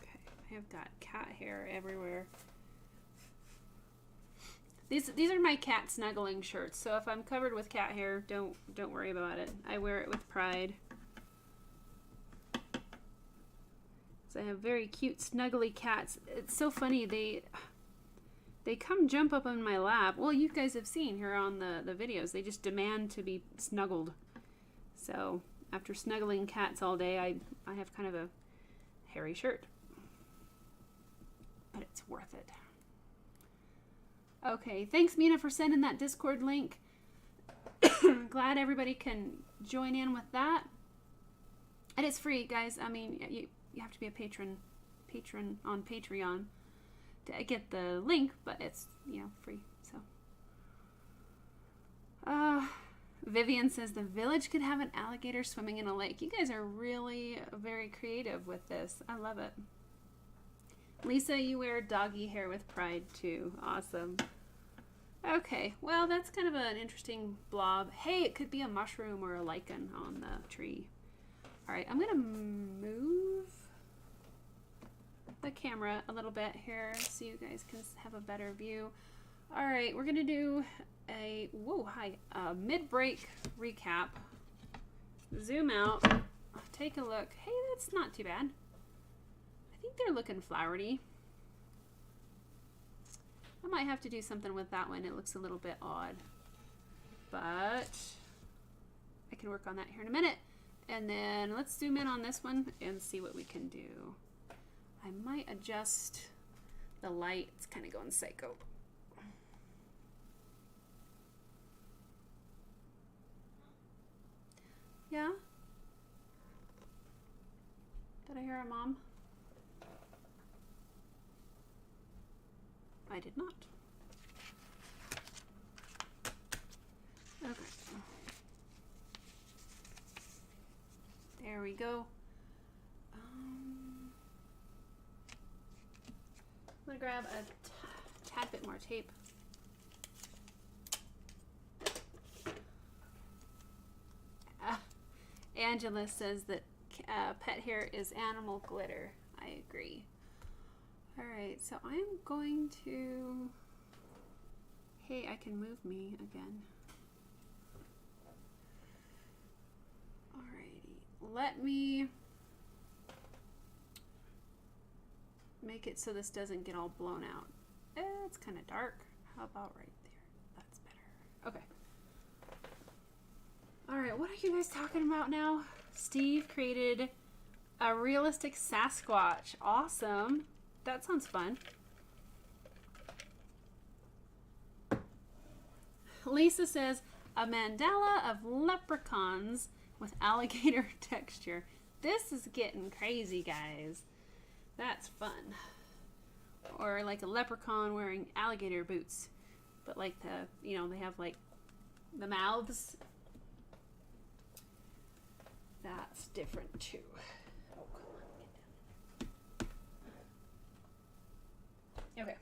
Okay, I have got cat hair everywhere. These are my cat snuggling shirts, so if I'm covered with cat hair, don't worry about it. I wear it with pride. So I have very cute snuggly cats. It's so funny, they come jump up on my lap. Well, you guys have seen here on the videos, they just demand to be snuggled. So after snuggling cats all day, I have kind of a hairy shirt. But it's worth it. Okay, thanks Mina for sending that Discord link. Glad everybody can join in with that. And it's free, guys. I mean, you have to be a patron on Patreon to get the link, but it's, free. So Vivian says the village could have an alligator swimming in a lake. You guys are really very creative with this. I love it. Lisa, you wear doggy hair with pride too. Awesome. Okay, well, that's kind of an interesting blob. Hey, it could be a mushroom or a lichen on the tree. All right, I'm gonna move the camera a little bit here so you guys can have a better view. All right, we're gonna do a mid-break recap. Zoom out, take a look. Hey, that's not too bad. I think they're looking flowery. I might have to do something with that one. It looks a little bit odd, but I can work on that here in a minute. And then let's zoom in on this one and see what we can do. I might adjust the light. It's kind of going psycho. Yeah? Did I hear a mom? I did not. Okay. There we go. I'm gonna grab a tad bit more tape. Angela says that pet hair is animal glitter. I agree. Alright, so I'm going to... Hey, I can move me again. Alrighty, let me make it so this doesn't get all blown out. It's kind of dark. How about right there? That's better. Okay. Alright, what are you guys talking about now? Steve created a realistic Sasquatch. Awesome. That sounds fun. Lisa says, a mandala of leprechauns with alligator texture. This is getting crazy, guys. That's fun. Or like a leprechaun wearing alligator boots. But like the, they have like the mouths. That's different too. Oh, come on, get down. Okay.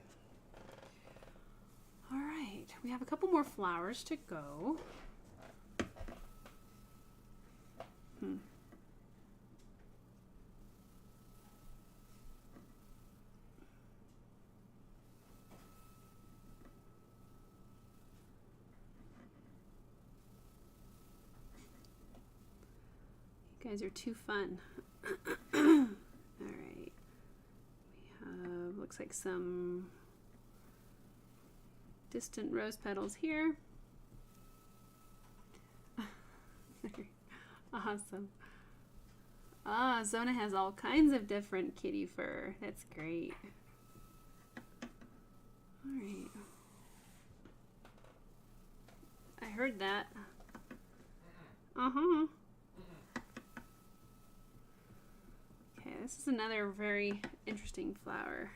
All right, we have a couple more flowers to go. guys are too fun. Alright. We have, looks like some distant rose petals here. Awesome. Ah, Zona has all kinds of different kitty fur. That's great. Alright. I heard that. Uh-huh. Okay, this is another very interesting flower.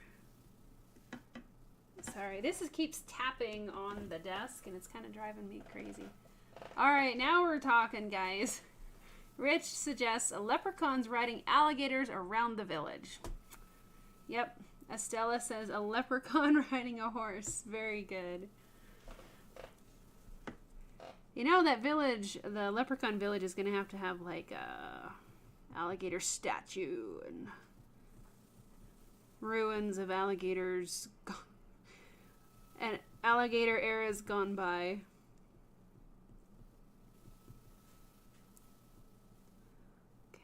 Sorry, this keeps tapping on the desk and it's kind of driving me crazy. Alright, now we're talking, guys. Rich suggests a leprechaun's riding alligators around the village. Yep. Estella says a leprechaun riding a horse. Very good. You know, that village, the leprechaun village, is going to have like a alligator statue and ruins of alligators and alligator eras gone by.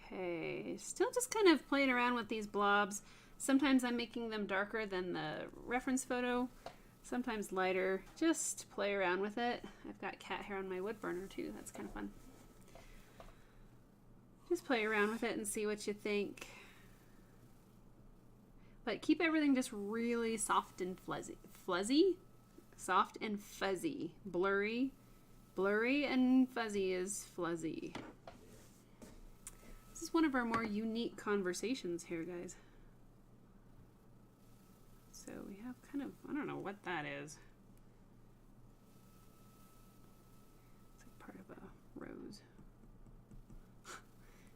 Okay, still just kind of playing around with these blobs. Sometimes I'm making them darker than the reference photo, sometimes lighter. Just play around with it. I've got cat hair on my wood burner too. That's kind of fun. Just play around with it and see what you think. But keep everything just really soft and fuzzy. Soft and fuzzy. Blurry. Blurry and fuzzy is fluzzy. This is one of our more unique conversations here, guys. So we have kind of, I don't know what that is. It's like part of a rose.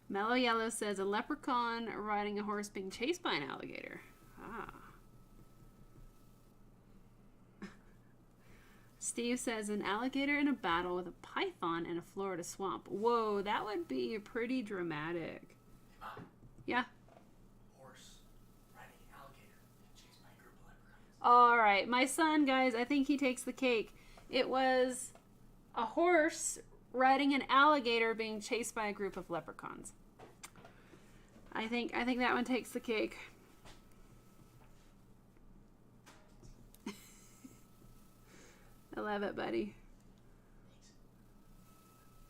Mellow Yellow says a leprechaun riding a horse being chased by an alligator. Ah. Steve says an alligator in a battle with a python in a Florida swamp. Whoa, that would be pretty dramatic. Mom, Yeah. horse riding alligator and chased by a group of leprechauns. All right, my son, guys, I think he takes the cake. It was a horse riding an alligator being chased by a group of leprechauns. I think that one takes the cake. I love it, buddy.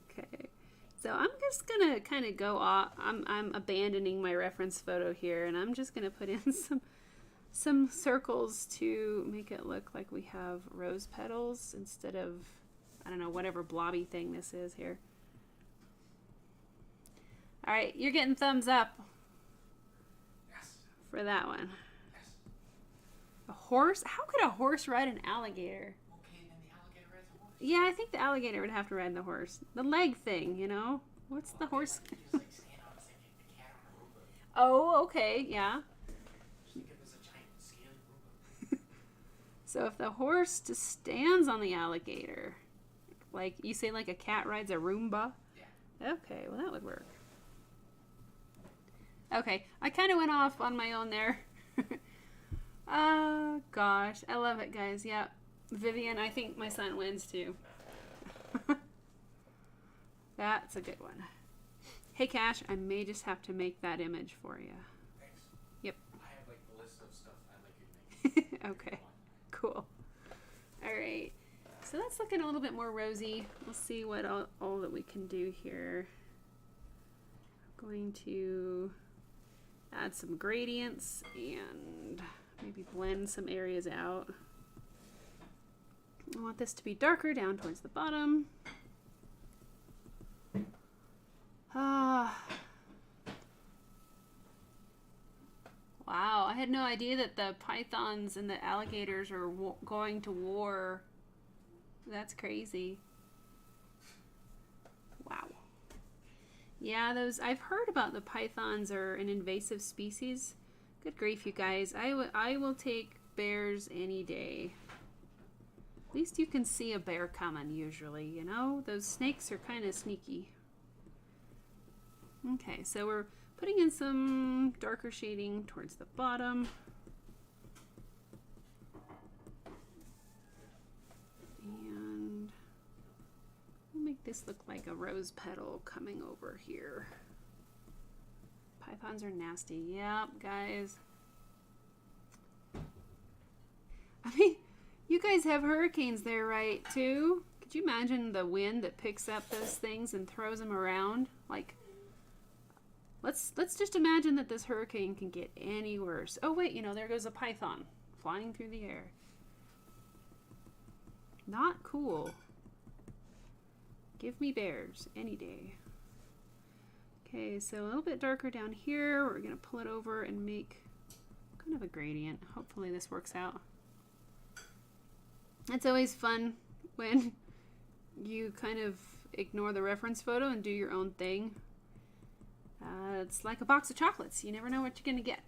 Okay, so I'm just gonna kind of go off. I'm abandoning my reference photo here, and I'm just gonna put in some circles to make it look like we have rose petals instead of, I don't know, whatever blobby thing this is here. All right, you're getting thumbs up. Yes. For that one. Yes. A horse? How could a horse ride an alligator? Okay, then the alligator rides a horse. Yeah, I think the alligator would have to ride the horse. The leg thing, you know? What's the horse? Just like stand on the cat on a Roomba. Oh, okay, yeah. Just think of it as a giant scaly Roomba. So if the horse just stands on the alligator, like you say, like a cat rides a Roomba? Yeah. Okay, well that would work. Okay, I kind of went off on my own there. Oh, gosh. I love it, guys. Yeah. Vivian, I think my son wins, too. That's a good one. Hey, Cash, I may just have to make that image for you. Thanks. Yep. I have like the list of stuff I'd like you to make. Okay. Cool. All right. So that's looking a little bit more rosy. We'll see what all that we can do here. I'm going to add some gradients and maybe blend some areas out. I want this to be darker down towards the bottom. Wow, I had no idea that the pythons and the alligators are going to war. That's crazy. Wow. Yeah, I've heard about the pythons are an invasive species. Good grief, you guys. I will take bears any day. At least you can see a bear coming usually, you know? Those snakes are kind of sneaky. Okay, so we're putting in some darker shading towards the bottom. And we'll make this look like a rose petal coming over here. Pythons are nasty. Yep, guys. I mean, you guys have hurricanes there, right, too? Could you imagine the wind that picks up those things and throws them around? Like, let's just imagine that this hurricane can get any worse. Oh, wait, you know, there goes a python flying through the air. Not cool. Give me bears any day. Okay, so a little bit darker down here. We're going to pull it over and make kind of a gradient. Hopefully this works out. It's always fun when you kind of ignore the reference photo and do your own thing. It's like a box of chocolates. You never know what you're going to get.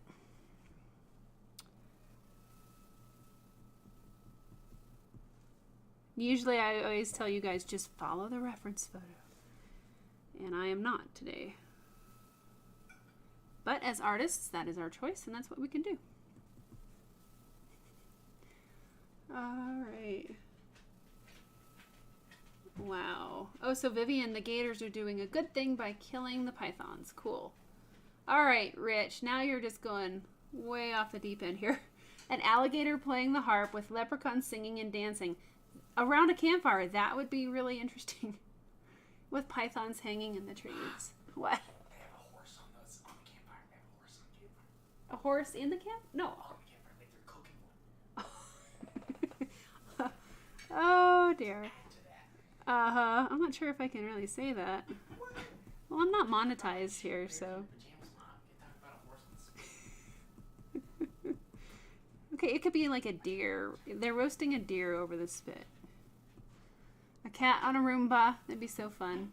Usually I always tell you guys just follow the reference photo. And I am not today. But as artists, that is our choice, and that's what we can do. Alright. Wow. Oh, so Vivian, the gators are doing a good thing by killing the pythons. Cool. Alright, Rich, now you're just going way off the deep end here. An alligator playing the harp with leprechauns singing and dancing around a campfire. That would be really interesting. With pythons hanging in the trees. What? They have a horse on the campfire. They have a horse on the campfire. A horse in the camp? No. On the campfire, like they're cooking one. Oh dear. Add to that. Uh-huh. I'm not sure if I can really say that. Well, I'm not monetized here, so. Pajamas, Mom. Get talking about a horse on the spit. Okay, it could be like a deer. They're roasting a deer over the spit. A cat on a Roomba. That'd be so fun.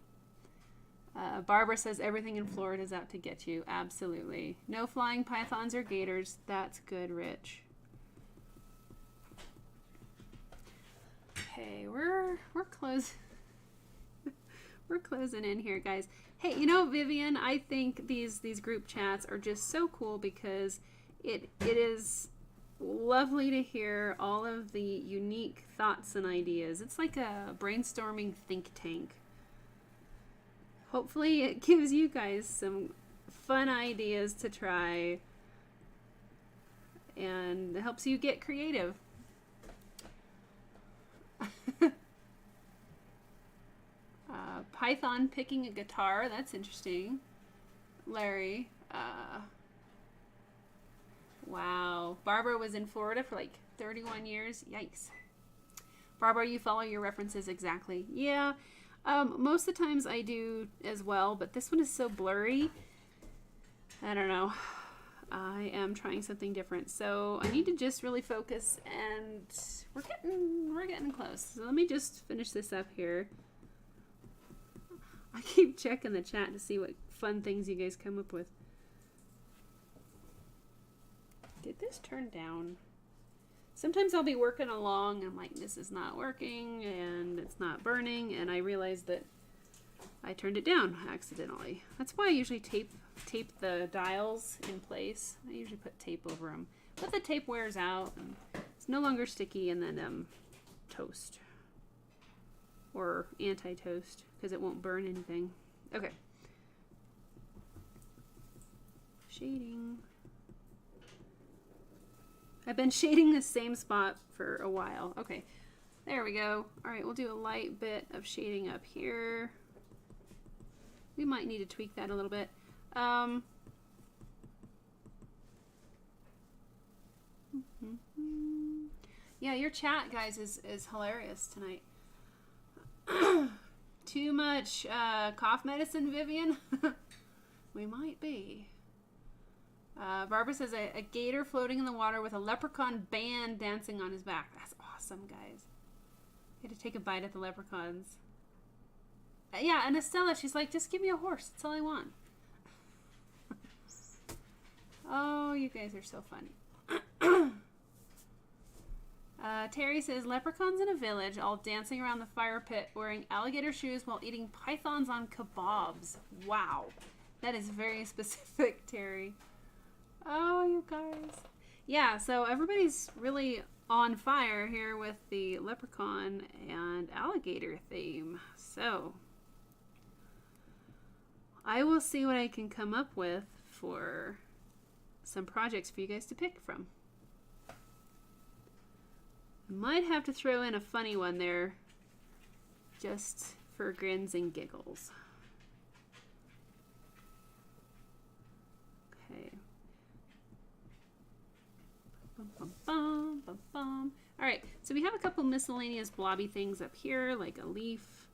Barbara says everything in Florida is out to get you. Absolutely. No flying pythons or gators. That's good, Rich. Okay, we're close. We're closing in here, guys. Hey, you know, Vivian, I think these group chats are just so cool because it is lovely to hear all of the unique thoughts and ideas. It's like a brainstorming think tank. Hopefully it gives you guys some fun ideas to try and it helps you get creative. Python picking a guitar, that's interesting. Larry, wow. Barbara was in Florida for like 31 years. Yikes. Barbara, you follow your references exactly. Yeah. Most of the times I do as well, but this one is so blurry. I don't know. I am trying something different. So I need to just really focus and we're getting close. So let me just finish this up here. I keep checking the chat to see what fun things you guys come up with. Did this turn down? Sometimes I'll be working along and I'm like, this is not working and it's not burning, and I realize that I turned it down accidentally. That's why I usually tape the dials in place. I usually put tape over them. But the tape wears out and it's no longer sticky, and then toast. Or anti-toast, because it won't burn anything. Okay. Shading. I've been shading the same spot for a while. Okay, there we go. All right, we'll do a light bit of shading up here. We might need to tweak that a little bit. Yeah, your chat, guys, is hilarious tonight. Too much cough medicine, Vivian? We might be. Barbara says a gator floating in the water with a leprechaun band dancing on his back. That's awesome, guys. You had to take a bite at the leprechauns. Yeah, and Estella, she's like, just give me a horse. That's all I want. Oh, you guys are so funny. Terry says, leprechauns in a village all dancing around the fire pit wearing alligator shoes while eating pythons on kebabs. Wow. That is very specific, Terry. Oh, you guys. Yeah, so everybody's really on fire here with the leprechaun and alligator theme. So I will see what I can come up with for some projects for you guys to pick from. I might have to throw in a funny one there just for grins and giggles. Okay. Bum, bum, bum, bum, bum. All right, so we have a couple miscellaneous blobby things up here, like a leaf.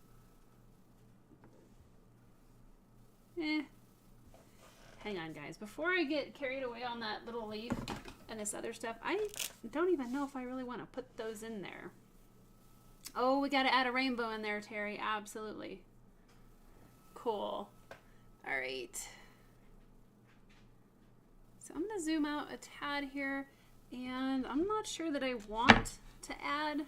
Hang on, guys. Before I get carried away on that little leaf and this other stuff, I don't even know if I really want to put those in there. Oh, we got to add a rainbow in there, Terry. Absolutely. Cool. All right. So I'm going to zoom out a tad here, and I'm not sure that I want to add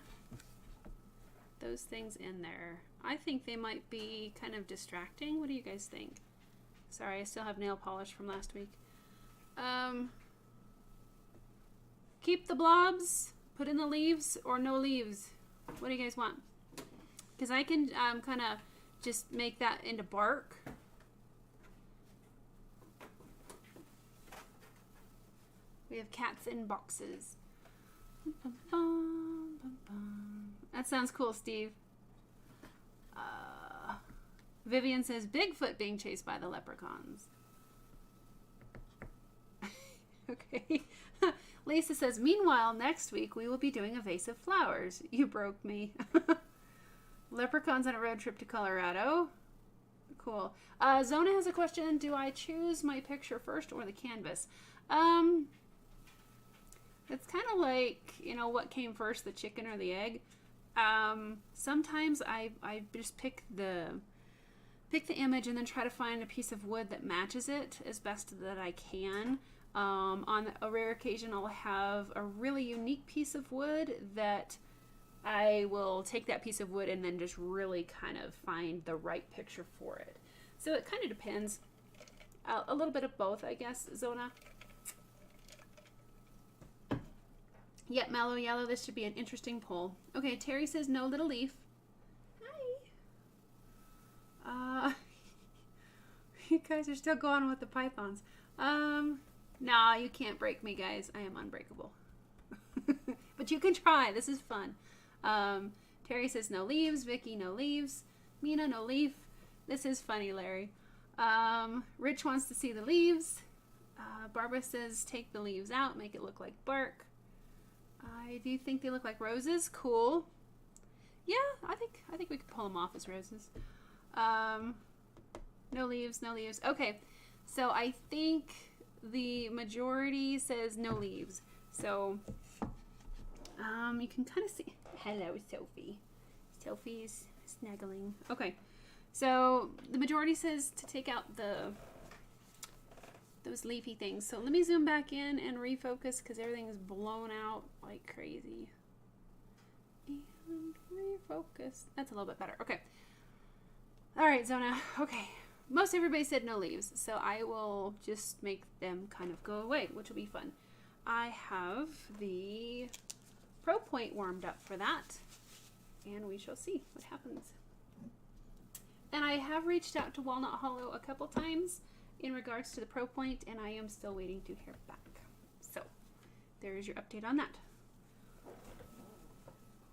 those things in there. I think they might be kind of distracting. What do you guys think? Sorry, I still have nail polish from last week. Keep the blobs, put in the leaves, or no leaves. What do you guys want? Because I can kind of just make that into bark. We have cats in boxes. That sounds cool, Steve. Vivian says, Bigfoot being chased by the leprechauns. Okay. Lisa says, meanwhile, next week we will be doing a vase of flowers. You broke me. Leprechauns on a road trip to Colorado. Cool. Zona has a question. Do I choose my picture first or the canvas? It's kind of like, you know, what came first, the chicken or the egg? Sometimes I just pick the image and then try to find a piece of wood that matches it as best that I can. On a rare occasion, I'll have a really unique piece of wood that I will take that piece of wood and then just really kind of find the right picture for it. So it kind of depends. A little bit of both, I guess, Zona. Yep, Mellow Yellow, this should be an interesting poll. Okay, Terry says no little leaf. Hi. You guys are still going with the pythons. Nah, you can't break me, guys. I am unbreakable. But you can try. This is fun. Terry says no leaves. Vicky, no leaves. Mina, no leaf. This is funny, Larry. Rich wants to see the leaves. Barbara says take the leaves out, make it look like bark. I do think they look like roses. Cool. Yeah, I think we could pull them off as roses. No leaves, no leaves. Okay, so I think the majority says no leaves. So you can kind of see. Hello, Sophie. Sophie's snuggling. Okay, so the majority says to take out those leafy things. So let me zoom back in and refocus because everything is blown out like crazy. And refocus. That's a little bit better. Okay. All right, Zona. Okay. Most everybody said no leaves, so I will just make them kind of go away, which will be fun. I have the Pro Point warmed up for that, and we shall see what happens. And I have reached out to Walnut Hollow a couple times in regards to the Pro Point, and I am still waiting to hear back. So there is your update on that.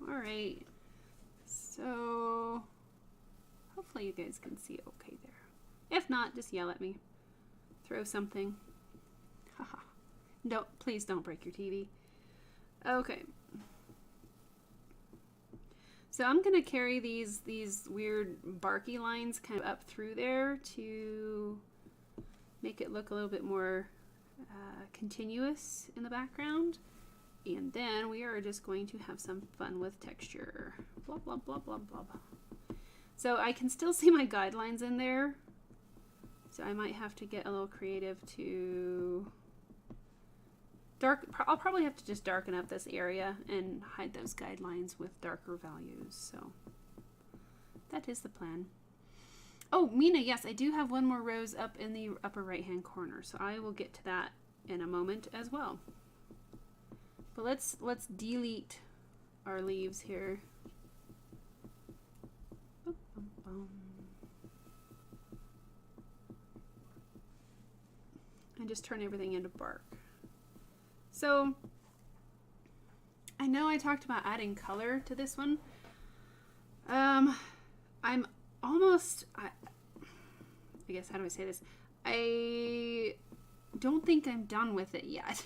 All right. So hopefully you guys can see okay there. If not, just yell at me. Throw something. Haha. Please don't break your TV. Okay. So I'm going to carry these weird barky lines kind of up through there to make it look a little bit more continuous in the background. And then we are just going to have some fun with texture. Blah, blah, blah, blah, blah. So I can still see my guidelines in there. So I might have to get a little creative to I'll probably have to just darken up this area and hide those guidelines with darker values. So that is the plan. Oh, Mina, yes, I do have one more rose up in the upper right-hand corner. So I will get to that in a moment as well. But let's delete our leaves here. and just turn everything into bark. So I know I talked about adding color to this one. I'm almost, I guess, how do I say this? I don't think I'm done with it yet.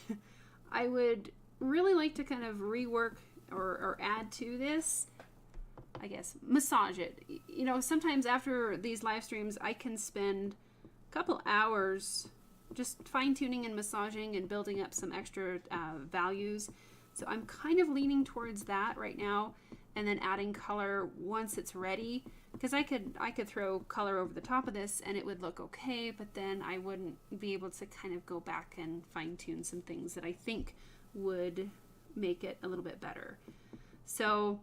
I would really like to kind of rework or add to this, I guess, massage it. You know, sometimes after these live streams, I can spend a couple hours just fine-tuning and massaging and building up some extra values. So I'm kind of leaning towards that right now, and then adding color once it's ready, because I could throw color over the top of this and it would look okay, but then I wouldn't be able to kind of go back and fine-tune some things that I think would make it a little bit better. So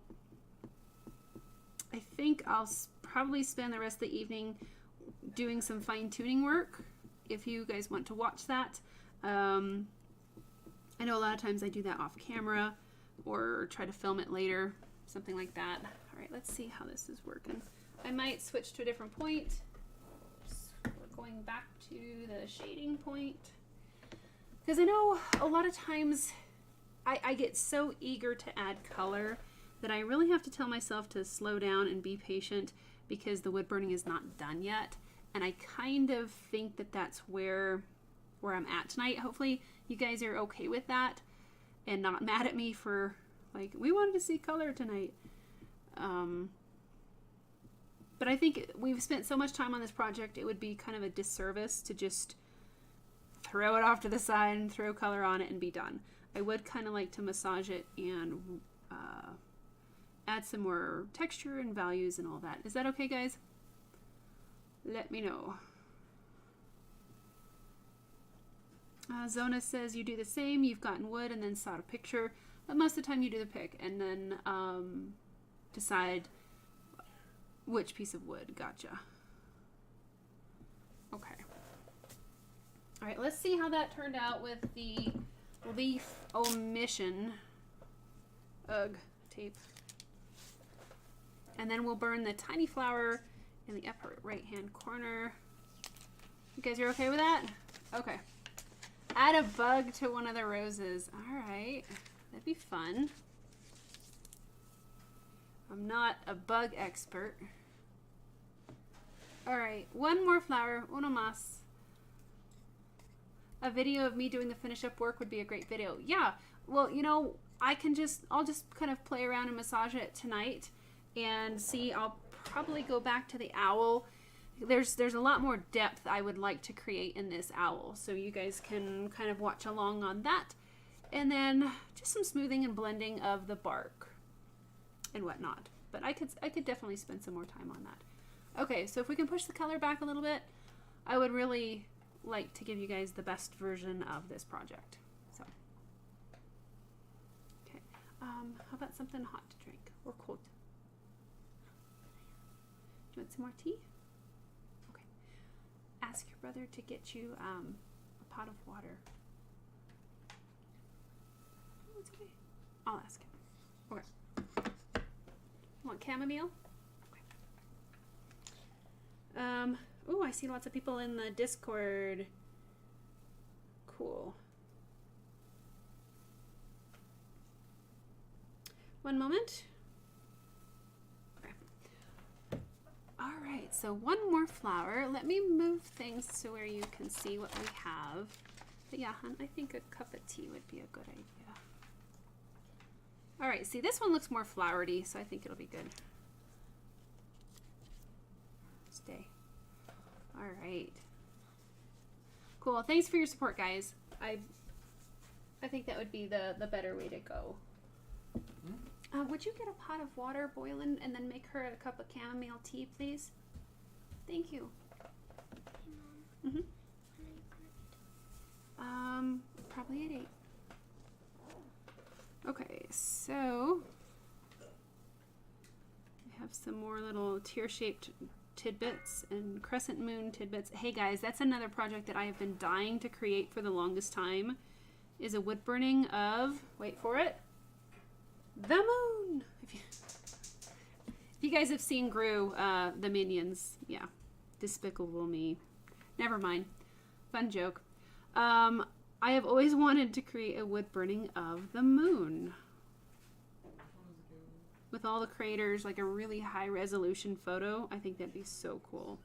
I think I'll probably spend the rest of the evening doing some fine-tuning work if you guys want to watch that. I know a lot of times I do that off camera or try to film it later, something like that. All right, let's see how this is working. I might switch to a different point. We're going back to the shading point, because I know a lot of times I get so eager to add color that I really have to tell myself to slow down and be patient, because the wood burning is not done yet. And I kind of think that that's where I'm at tonight. Hopefully you guys are okay with that and not mad at me for, like, we wanted to see color tonight. But I think we've spent so much time on this project, it would be kind of a disservice to just throw it off to the side and throw color on it and be done. I would kind of like to massage it and add some more texture and values and all that. Is that okay, guys? Let me know. Zona says you do the same. You've gotten wood and then sought a picture. But most of the time you do the pick and then decide which piece of wood. Gotcha. Okay. All right, let's see how that turned out with the leaf omission tape. And then we'll burn the tiny flower in the upper right-hand corner. You guys are okay with that? Okay. Add a bug to one of the roses. All right. That'd be fun. I'm not a bug expert. All right. One more flower. Uno más. A video of me doing the finish up work would be a great video. Yeah. Well, you know, I'll just kind of play around and massage it tonight and see. I'll probably go back to the owl. There's a lot more depth I would like to create in this owl, so you guys can kind of watch along on that. And then just some smoothing and blending of the bark and whatnot. But I could definitely spend some more time on that. Okay, so if we can push the color back a little bit, I would really like to give you guys the best version of this project. So, okay, how about something hot to drink or cold? Do you want some more tea? Okay. Ask your brother to get you a pot of water. Oh, it's okay. I'll ask him. Okay. You want chamomile? Okay. Oh, I see lots of people in the Discord. Cool. One moment. All right, so one more flower. Let me move things to where you can see what we have. But yeah, hon, I think a cup of tea would be a good idea. All right, see, this one looks more flowery, so I think it'll be good. Stay. All right. Cool. Thanks for your support, guys. I think that would be the better way to go. Would you get a pot of water boiling and then make her a cup of chamomile tea, please? Thank you. Mm-hmm. Probably at 8. Okay, so we have some more little tear-shaped tidbits and crescent moon tidbits. Hey guys, that's another project that I have been dying to create for the longest time, is a wood burning of, wait for it, the moon. If you guys have seen Gru, the Minions, yeah, Despicable Me. Never mind. Fun joke. I have always wanted to create a wood burning of the moon. With all the craters, like a really high resolution photo. I think that'd be so cool.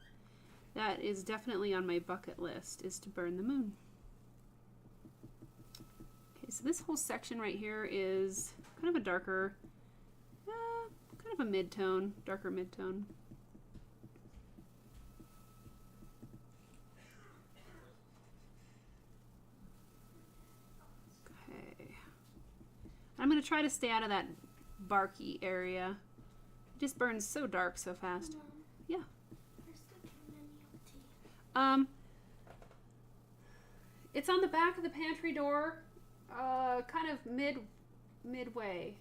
That is definitely on my bucket list, is to burn the moon. Okay, so this whole section right here is kind of a darker, kind of a mid-tone, darker mid-tone. Okay. I'm going to try to stay out of that barky area. It just burns so dark so fast. Mom, Yeah. where's the chamomile tea? It's on the back of the pantry door, kind of midway.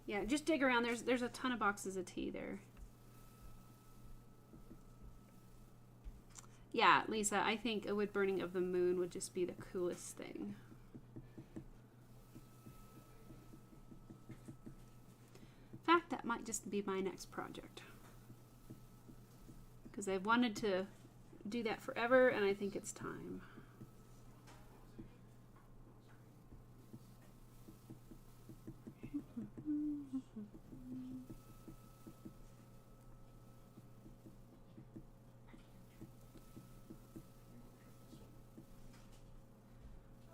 Yeah, just dig around. There's a ton of boxes of tea there. Yeah, Lisa, I think a wood burning of the moon would just be the coolest thing. In fact, that might just be my next project. Because I've wanted to do that forever, and I think it's time.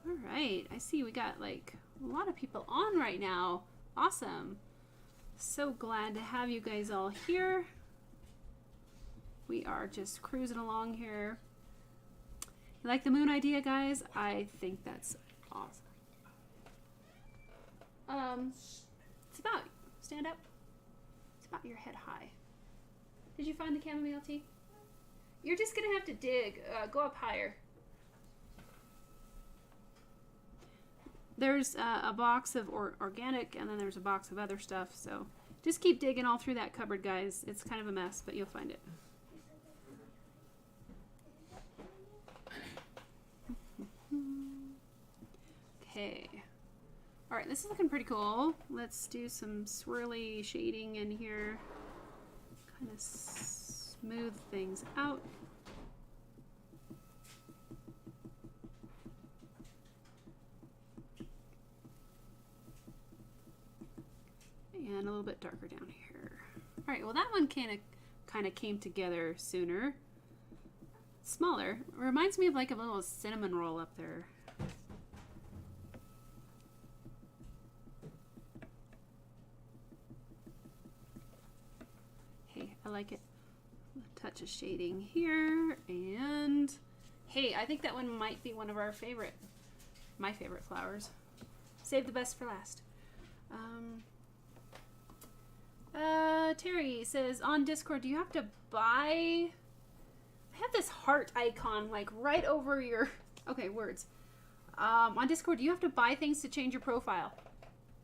All right, I see we got like a lot of people on right now. Awesome. So glad to have you guys all here. We are just cruising along here. You like the moon idea, guys? I think that's awesome. It's about, stand up. It's about your head high. Did you find the chamomile tea? You're just gonna have to dig. Go up higher. There's a box of organic, and then there's a box of other stuff, so just keep digging all through that cupboard, guys. It's kind of a mess, but you'll find it. Okay. Alright, this is looking pretty cool. Let's do some swirly shading in here. Kind of smooth things out. And a little bit darker down here. All right, well that one kind of came together sooner. Smaller. It reminds me of like a little cinnamon roll up there. Hey, I like it. A touch of shading here, and hey, I think that one might be one of our my favorite flowers. Save the best for last. Terry says on Discord, do you have to buy? I have this heart icon like right over your. Okay, words. On Discord, do you have to buy things to change your profile?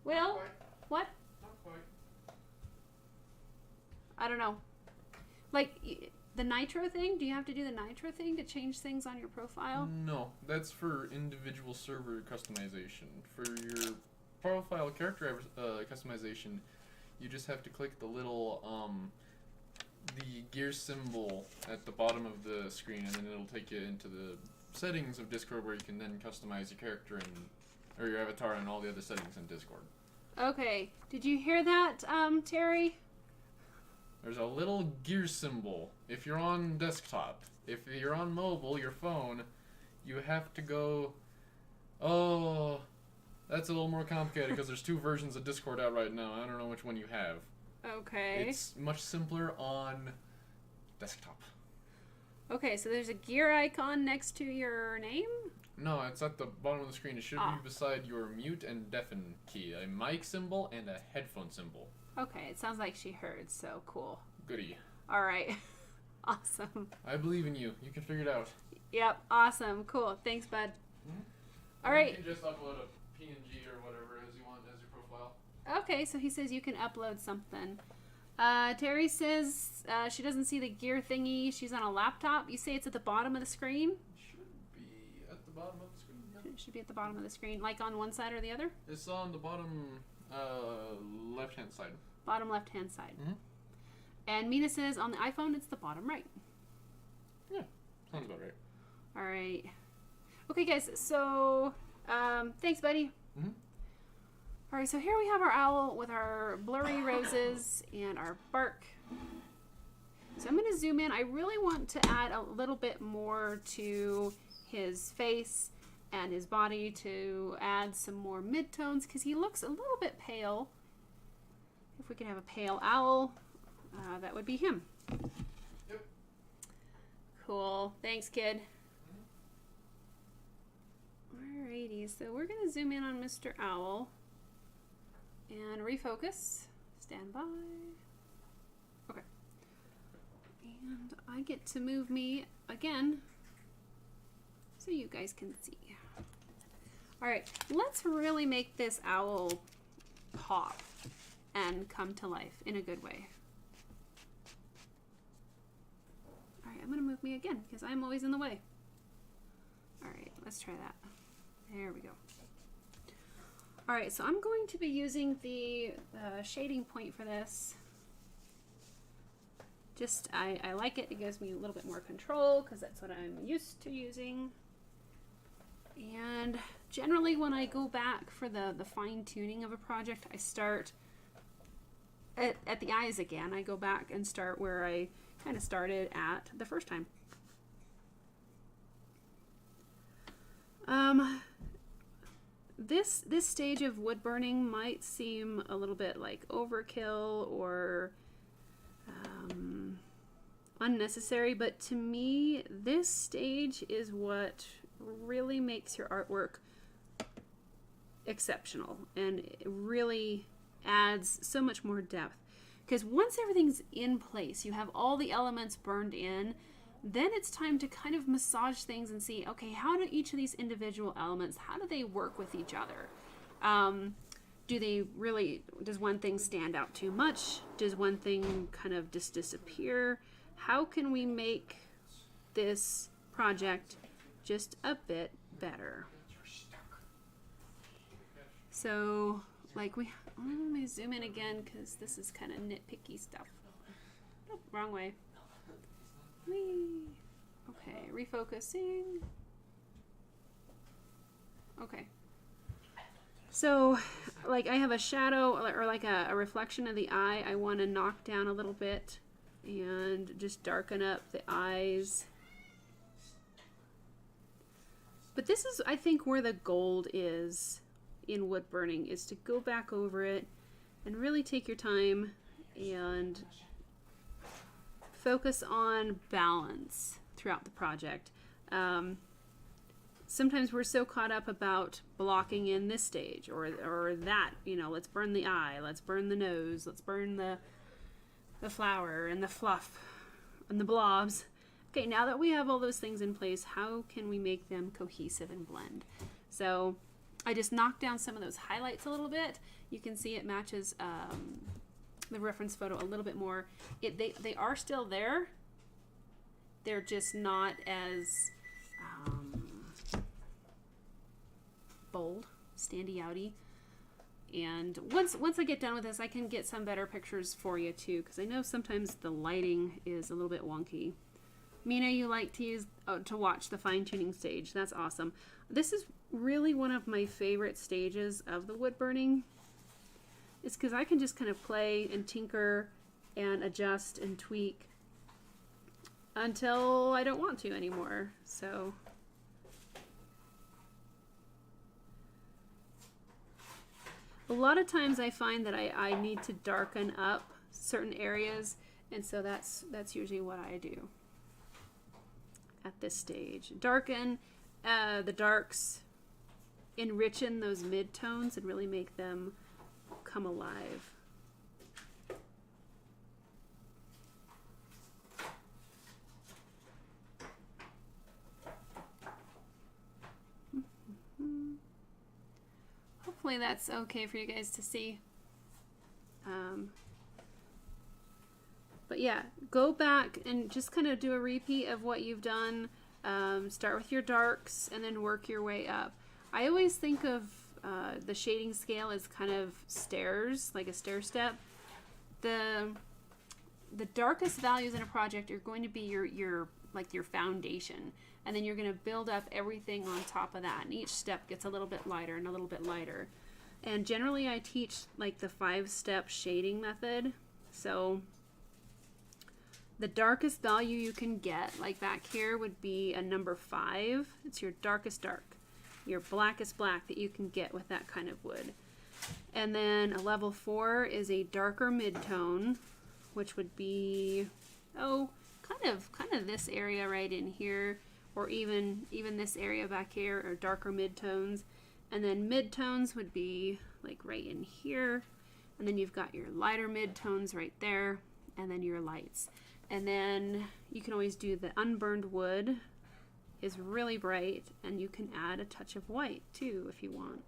Will? What? Not quite. I don't know. Like the nitro thing? Do you have to do the nitro thing to change things on your profile? No, that's for individual server customization. For your profile character customization, you just have to click the little the gear symbol at the bottom of the screen, and then it'll take you into the settings of Discord where you can then customize your character or your avatar and all the other settings in Discord. Okay. Did you hear that, Terry? There's a little gear symbol if you're on desktop. If you're on mobile, your phone, you have to go. Oh, that's a little more complicated because there's two versions of Discord out right now. I don't know which one you have. Okay. It's much simpler on desktop. Okay, so there's a gear icon next to your name? No, it's at the bottom of the screen. It should be beside your mute and deafen key. A mic symbol and a headphone symbol. Okay, it sounds like she heard, so cool. Goody. Alright. Awesome. I believe in you. You can figure it out. Yep, awesome. Cool. Thanks, bud. Mm-hmm. Alright. You can just upload a PNG or whatever as you want as your profile. Okay, so he says you can upload something. Terry says she doesn't see the gear thingy. She's on a laptop. You say it's at the bottom of the screen? It should be at the bottom of the screen. Yeah. It should be at the bottom of the screen, like on one side or the other? It's on the bottom left-hand side. Bottom left-hand side. Mm-hmm. And Mina says on the iPhone, it's the bottom right. Yeah, sounds about right. All right. Okay, guys, so thanks, buddy. Mhm. All right, so here we have our owl with our blurry roses and our bark. So I'm going to zoom in. I really want to add a little bit more to his face and his body to add some more midtones because he looks a little bit pale. If we could have a pale owl, that would be him. Yep. Cool. Thanks, kid. Alrighty, so we're going to zoom in on Mr. Owl and refocus. Stand by. Okay. And I get to move me again so you guys can see. Alright, let's really make this owl pop and come to life in a good way. Alright, I'm going to move me again because I'm always in the way. Alright, let's try that. There we go. Alright, so I'm going to be using the shading point for this. Just, I like it. It gives me a little bit more control because that's what I'm used to using. And generally when I go back for the fine tuning of a project, I start at the eyes again. I go back and start where I kind of started at the first time. This stage of wood burning might seem a little bit like overkill or unnecessary, but to me, this stage is what really makes your artwork exceptional, and it really adds so much more depth. Because once everything's in place, you have all the elements burned in, then it's time to kind of massage things and see, okay, how do each of these individual elements, how do they work with each other? Does one thing stand out too much? Does one thing kind of just disappear? How can we make this project just a bit better? So, like let me zoom in again because this is kind of nitpicky stuff. Nope, wrong way. Whee. Okay, refocusing. Okay. So, like I have a shadow or like a reflection of the eye I want to knock down a little bit and just darken up the eyes. But this is, I think, where the gold is in wood burning, is to go back over it and really take your time and focus on balance throughout the project. Sometimes we're so caught up about blocking in this stage or that, let's burn the eye, let's burn the nose, let's burn the flower and the fluff and the blobs. Okay, now that we have all those things in place, how can we make them cohesive and blend? So I just knocked down some of those highlights a little bit. You can see it matches the reference photo a little bit more. They are still there. They're just not as bold, standy outy. And once I get done with this, I can get some better pictures for you too, because I know sometimes the lighting is a little bit wonky. Mina, you like to watch the fine-tuning stage. That's awesome. This is really one of my favorite stages of the wood burning. It's because I can just kind of play and tinker and adjust and tweak until I don't want to anymore. So a lot of times I find that I need to darken up certain areas, and so that's usually what I do at this stage. Darken the darks, enrichen those midtones, and really make them come alive. Hopefully that's okay for you guys to see. But yeah, go back and just kind of do a repeat of what you've done. Start with your darks and then work your way up. I always think of the shading scale as kind of stairs, like a stair step. The darkest values in a project are going to be your like your foundation. And then you're going to build up everything on top of that. And each step gets a little bit lighter and a little bit lighter. And generally I teach like the 5-step shading method. So the darkest value you can get, like back here, would be a number 5. It's your darkest dark. Your blackest black that you can get with that kind of wood. And then a level 4 is a darker mid-tone, which would be, oh, kind of this area right in here, or even this area back here are darker mid-tones. And then mid-tones would be like right in here. And then you've got your lighter mid-tones right there, and then your lights. And then you can always do the unburned wood is really bright, and you can add a touch of white too if you want.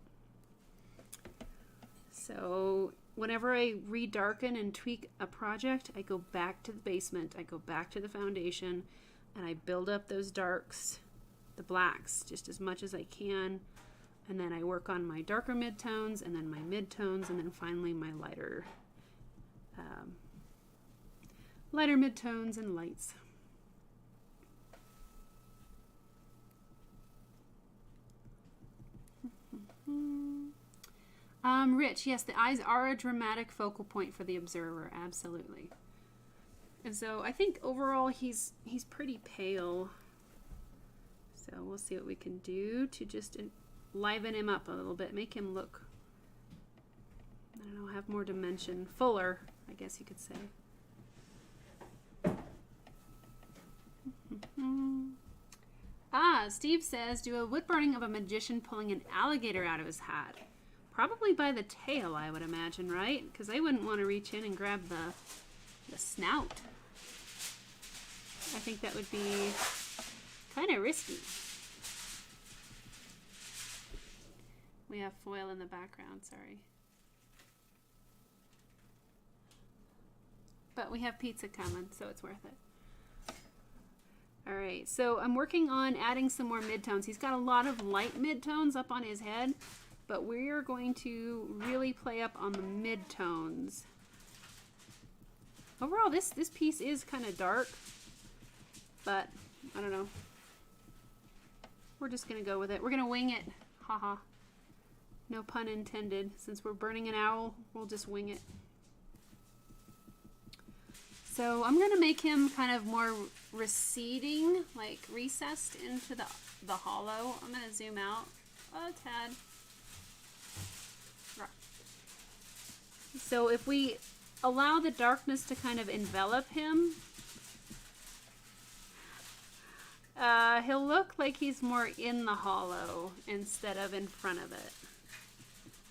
So whenever I redarken and tweak a project, I go back to the basement, I go back to the foundation, and I build up those darks, the blacks, just as much as I can. And then I work on my darker midtones, and then my midtones, and then finally my lighter midtones and lights. Rich, yes, the eyes are a dramatic focal point for the observer, absolutely. And so I think overall he's pretty pale. So we'll see what we can do to just liven him up a little bit, make him look, I don't know, have more dimension, fuller, I guess you could say. Steve says, do a wood burning of a magician pulling an alligator out of his hat. Probably by the tail, I would imagine, right? Because they wouldn't want to reach in and grab the snout. I think that would be kind of risky. We have foil in the background, sorry. But we have pizza coming, so it's worth it. Alright, so I'm working on adding some more midtones. He's got a lot of light midtones up on his head, but we're going to really play up on the midtones. Overall, this piece is kind of dark, but I don't know. We're just going to go with it. We're going to wing it. Haha. No pun intended. Since we're burning an owl, we'll just wing it. So I'm going to make him kind of more receding, like recessed into the hollow. I'm going to zoom out a tad. So if we allow the darkness to kind of envelop him, he'll look like he's more in the hollow instead of in front of it.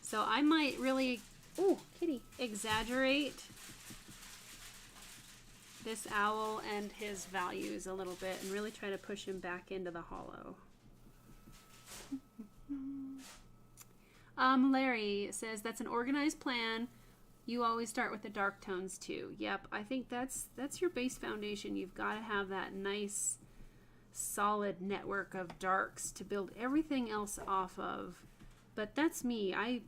So I might really, ooh, kitty, exaggerate this owl and his values a little bit and really try to push him back into the hollow. Larry says, that's an organized plan. You always start with the dark tones too. Yep, I think that's your base foundation. You've got to have that nice, solid network of darks to build everything else off of. But that's me. I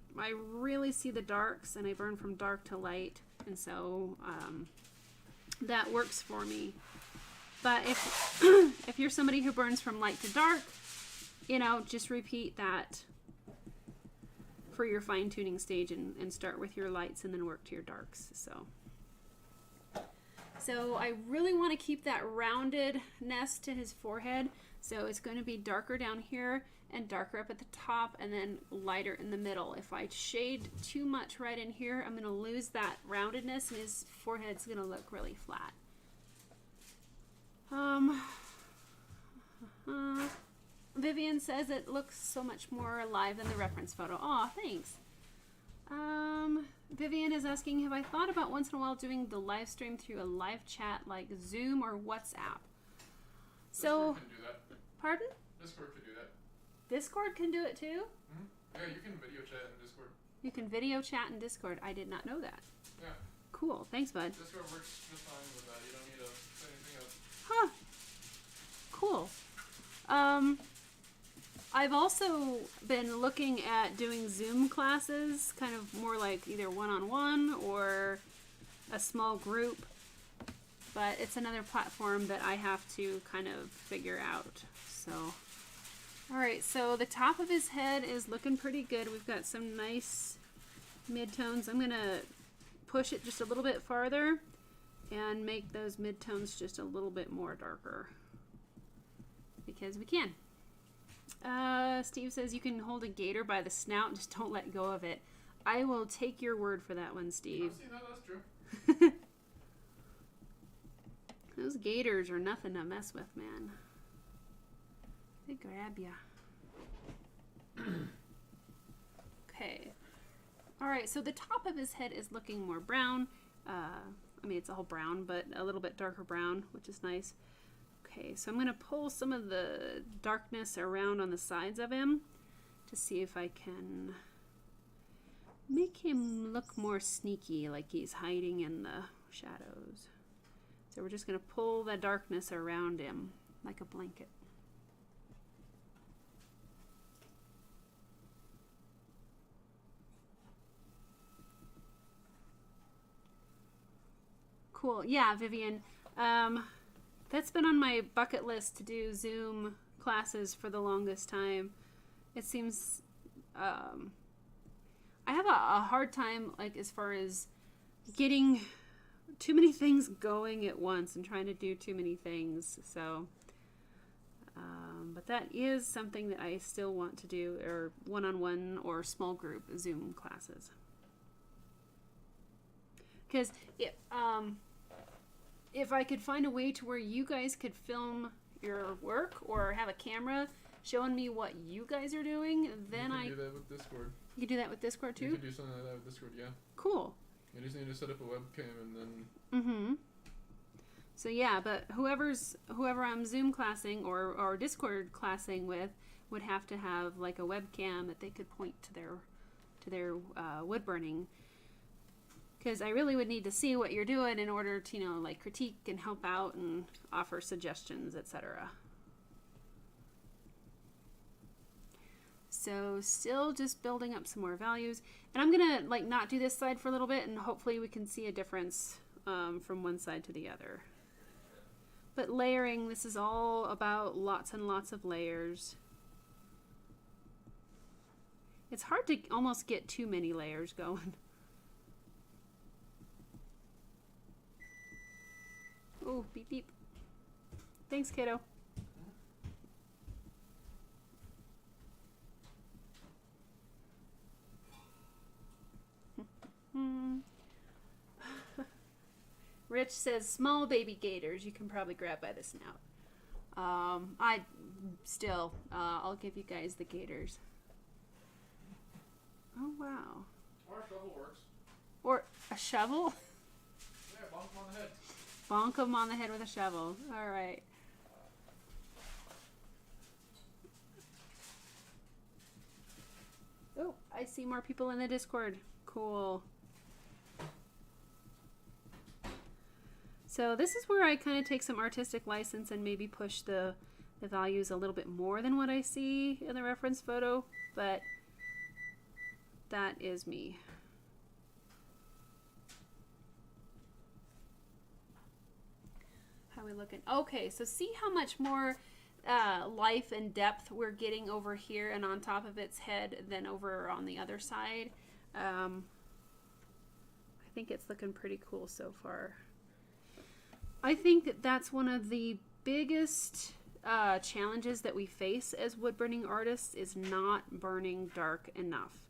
really see the darks, and I burn from dark to light, and so that works for me. But if you're somebody who burns from light to dark, you know, just repeat that for your fine-tuning stage and start with your lights and then work to your darks. So I really want to keep that roundedness to his forehead. So it's going to be darker down here and darker up at the top and then lighter in the middle. If I shade too much right in here, I'm going to lose that roundedness and his forehead's going to look really flat. Vivian says it looks so much more alive than the reference photo. Aw, thanks. Vivian is asking, have I thought about once in a while doing the live stream through a live chat like Zoom or WhatsApp? So, Discord can do that. Pardon? Discord can do that. Discord can do it too? Mm-hmm. Yeah, you can video chat in Discord. You can video chat in Discord. I did not know that. Yeah. Cool. Thanks, bud. Discord works just fine with that. You don't need to say anything else. Huh. Cool. I've also been looking at doing Zoom classes, kind of more like either one-on-one or a small group. but it's another platform that I have to kind of figure out. So, all right, so the top of his head is looking pretty good. We've got some nice midtones. I'm gonna push it just a little bit farther and make those midtones just a little bit more darker because we can. Steve says you can hold a gator by the snout, just don't let go of it. I will take your word for that one, Steve. I've seen that, that's true. Those gators are nothing to mess with, man. They grab ya. Okay. Alright, so the top of his head is looking more brown. I mean, it's all brown, but a little bit darker brown, which is nice. Okay, so I'm going to pull some of the darkness around on the sides of him to see if I can make him look more sneaky, like he's hiding in the shadows. So we're just going to pull the darkness around him like a blanket. Cool. Yeah, Vivian. That's been on my bucket list to do Zoom classes for the longest time. It seems I have a hard time, like, as far as getting too many things going at once and trying to do too many things. So, but that is something that I still want to do, or one-on-one or small group Zoom classes. Because if I could find a way to where you guys could film your work or have a camera showing me what you guys are doing, then You can do that with Discord. You can do that with Discord too? You can do something like that with Discord, yeah. Cool. You just need to set up a webcam and then... So yeah, but whoever I'm Zoom classing or Discord classing with would have to have like a webcam that they could point to their wood burning. Because I really would need to see what you're doing in order to, you know, like critique and help out and offer suggestions, etc. So still just building up some more values. And I'm going to like not do this side for a little bit and hopefully we can see a difference from one side to the other. But layering, this is all about lots and lots of layers. It's hard to almost get too many layers going. Oh, beep beep. Thanks, kiddo. Rich says small baby gators you can probably grab by the snout. I'll give you guys the gators. Oh wow. Or a shovel works. Or a shovel? Yeah, bonk him on the head. Bonk him on the head with a shovel. Alright. Oh, I see more people in the Discord. Cool. So this is where I kind of take some artistic license and maybe push the values a little bit more than what I see in the reference photo, but that is me. How are we looking? Okay, so see how much more life and depth we're getting over here and on top of its head than over on the other side. I think it's looking pretty cool so far. I think that that's one of the biggest challenges that we face as wood burning artists is not burning dark enough.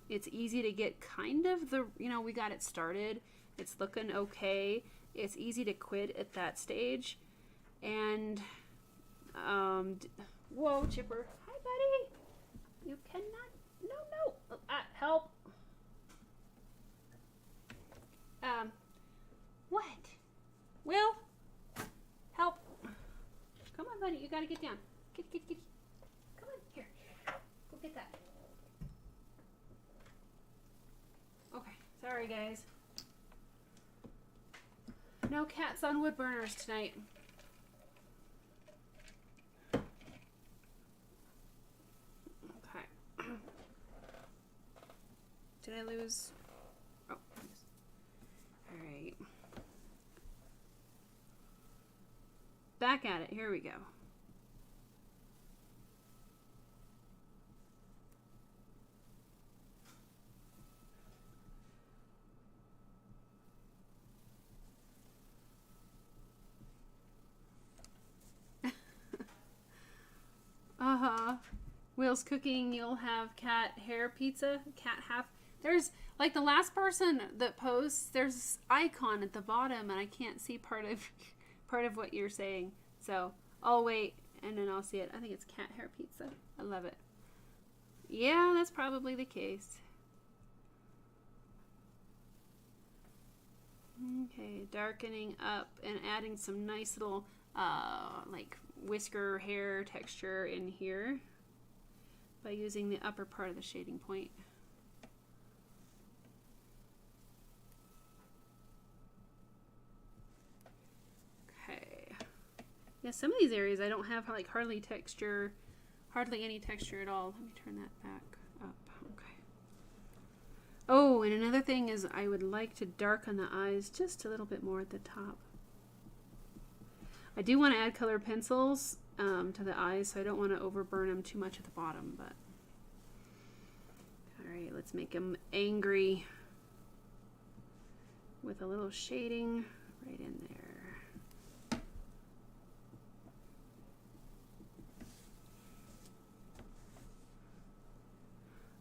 It's easy to get kind of we got it started. It's looking okay. It's easy to quit at that stage. And, whoa, Chipper. Hi, buddy. You cannot, no. Help. What? Will? Help. Come on, buddy. You gotta get down. Get. Come on, here. Go get that. Okay. Sorry, guys. No cats on wood burners tonight. Okay. Did I lose? Oh. Alright. back at it. Here we go. Will's cooking. You'll have cat hair pizza. Cat half. There's like the last person that posts. There's icon at the bottom, and I can't see part of what you're saying. So I'll wait, and then I'll see it. I think it's cat hair pizza. I love it. Yeah, that's probably the case. Okay, darkening up and adding some nice little like whisker hair texture in here by using the upper part of the shading point. Okay. Yeah, some of these areas I don't have like hardly any texture at all. Let me turn that back up. Okay. Oh, and another thing is I would like to darken the eyes just a little bit more at the top. I do want to add colored pencils to the eyes, so I don't want to overburn them too much at the bottom, but all right, let's make them angry with a little shading right in there.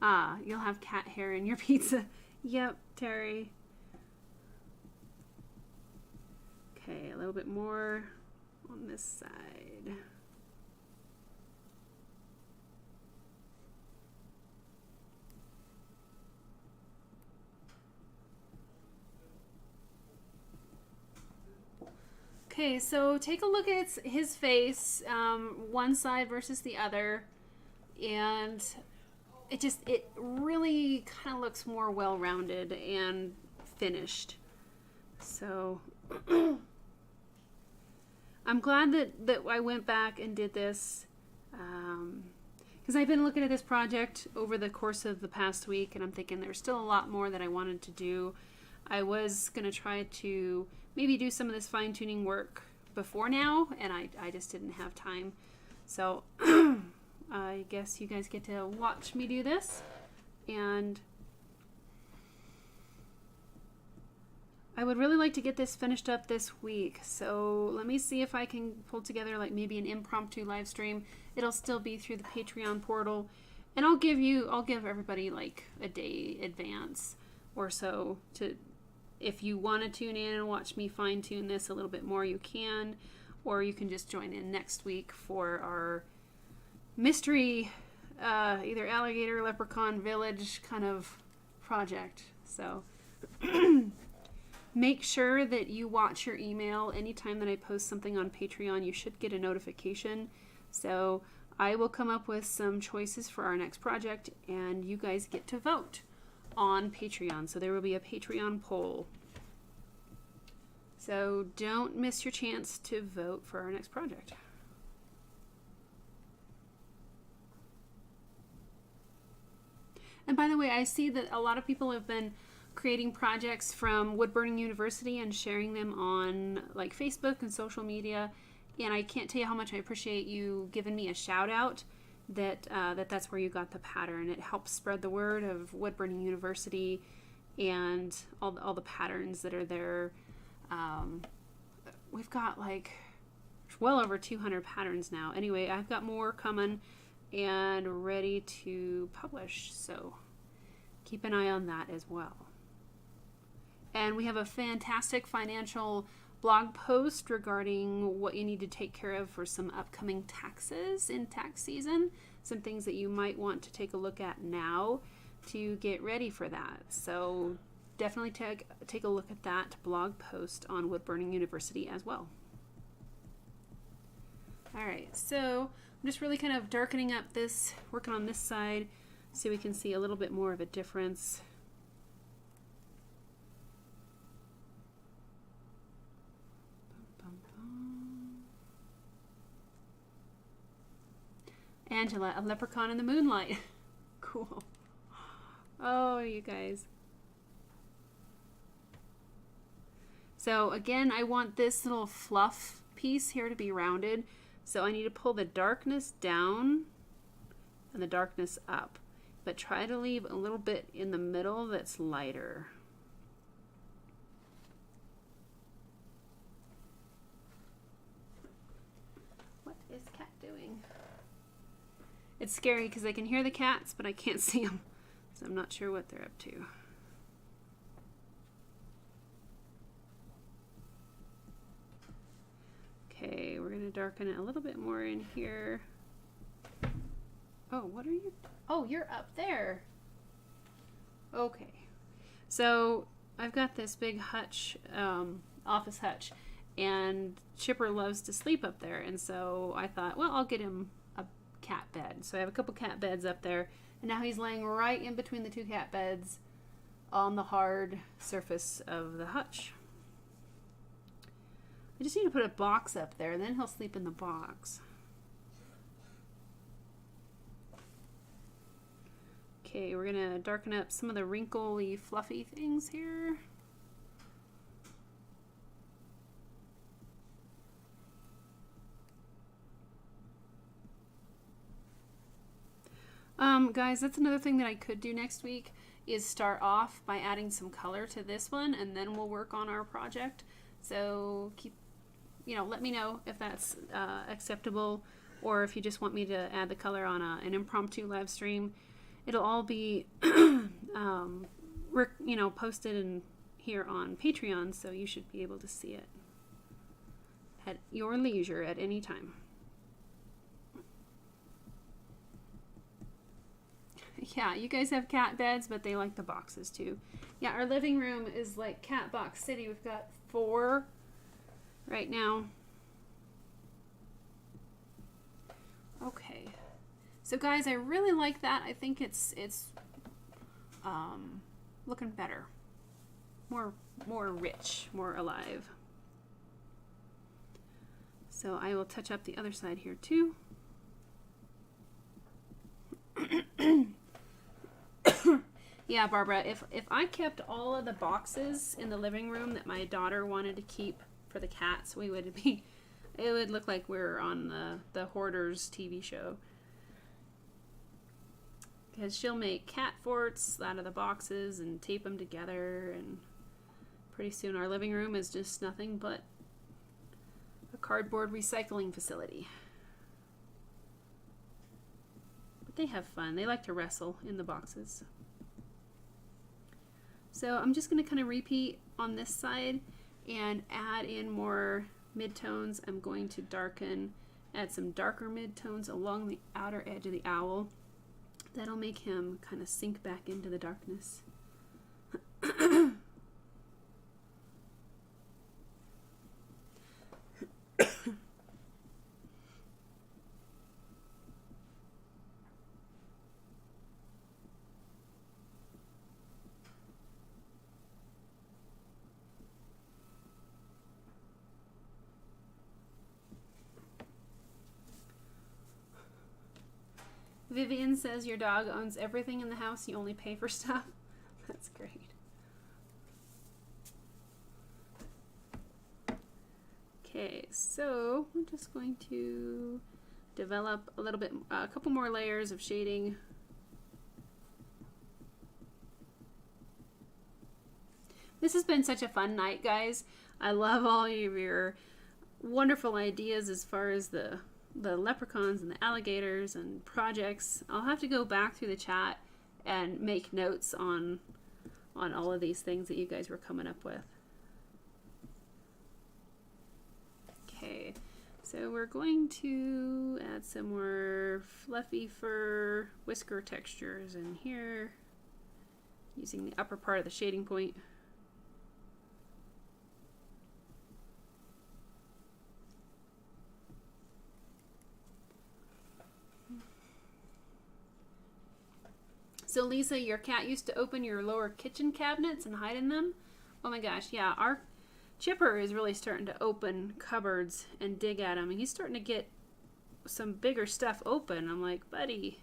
Ah, you'll have cat hair in your pizza. Yep, Terry. Okay, a little bit more on this side. Okay, so take a look at his face, one side versus the other, and it really kind of looks more well-rounded and finished. So I'm glad that I went back and did this, because I've been looking at this project over the course of the past week, and I'm thinking there's still a lot more that I wanted to do. I was going to try to maybe do some of this fine-tuning work before now, and I just didn't have time. So I guess you guys get to watch me do this, and I would really like to get this finished up this week. So let me see if I can pull together like maybe an impromptu live stream. It'll still be through the Patreon portal, and I'll give everybody like a day advance or so to, if you want to tune in and watch me fine tune this a little bit more, you can, or you can just join in next week for our mystery, either alligator, leprechaun, village kind of project. So make sure that you watch your email. Anytime that I post something on Patreon, you should get a notification. So I will come up with some choices for our next project, and you guys get to vote on Patreon. So there will be a Patreon poll. So don't miss your chance to vote for our next project. And by the way, I see that a lot of people have been creating projects from Wood Burning University and sharing them on like Facebook and social media. And I can't tell you how much I appreciate you giving me a shout out that's where you got the pattern. It helps spread the word of Wood Burning University and all the patterns that are there. We've got like well over 200 patterns now. Anyway, I've got more coming and ready to publish, so keep an eye on that as well. And we have a fantastic financial blog post regarding what you need to take care of for some upcoming taxes in tax season, some things that you might want to take a look at now to get ready for that. So definitely take a look at that blog post on Wood Burning University as well. All right, so I'm just really kind of darkening up this, working on this side so we can see a little bit more of a difference. Angela, a leprechaun in the moonlight. Cool. Oh, you guys. So again, I want this little fluff piece here to be rounded. So I need to pull the darkness down and the darkness up. But try to leave a little bit in the middle that's lighter. What is Cat doing? It's scary because I can hear the cats, but I can't see them. So I'm not sure what they're up to. Okay, we're going to darken it a little bit more in here. Oh, what are you? Oh, you're up there. Okay. So I've got this big hutch, office hutch, and Chipper loves to sleep up there. And so I thought, well, I'll get him a cat bed. So I have a couple cat beds up there. And now he's laying right in between the two cat beds on the hard surface of the hutch. I just need to put a box up there, and then he'll sleep in the box. Okay, we're going to darken up some of the wrinkly, fluffy things here. Guys, that's another thing that I could do next week, is start off by adding some color to this one, and then we'll work on our project. So let me know if that's acceptable, or if you just want me to add the color on an impromptu live stream. It'll all be posted in here on Patreon, so you should be able to see it at your leisure at any time. Yeah, you guys have cat beds, but they like the boxes too. Yeah, our living room is like cat box city. We've got 4 right now. Okay. So guys, I really like that. I think it's looking better. More rich, more alive. So I will touch up the other side here too. Yeah, Barbara, if I kept all of the boxes in the living room that my daughter wanted to keep for the cats, it would look like we're on the Hoarders TV show. Because she'll make cat forts out of the boxes and tape them together, and pretty soon our living room is just nothing but a cardboard recycling facility. But they have fun. They like to wrestle in the boxes. So I'm just going to kind of repeat on this side and add in more midtones. I'm going to add some darker midtones along the outer edge of the owl. That'll make him kind of sink back into the darkness. Vivian says your dog owns everything in the house. You only pay for stuff. That's great. Okay, so I'm just going to develop a couple more layers of shading. This has been such a fun night, guys. I love all of your wonderful ideas as far as the leprechauns and the alligators and projects. I'll have to go back through the chat and make notes on all of these things that you guys were coming up with. Okay, so we're going to add some more fluffy fur whisker textures in here using the upper part of the shading point. So Lisa, your cat used to open your lower kitchen cabinets and hide in them? Oh my gosh, yeah, our Chipper is really starting to open cupboards and dig at them, and he's starting to get some bigger stuff open. I'm like, buddy,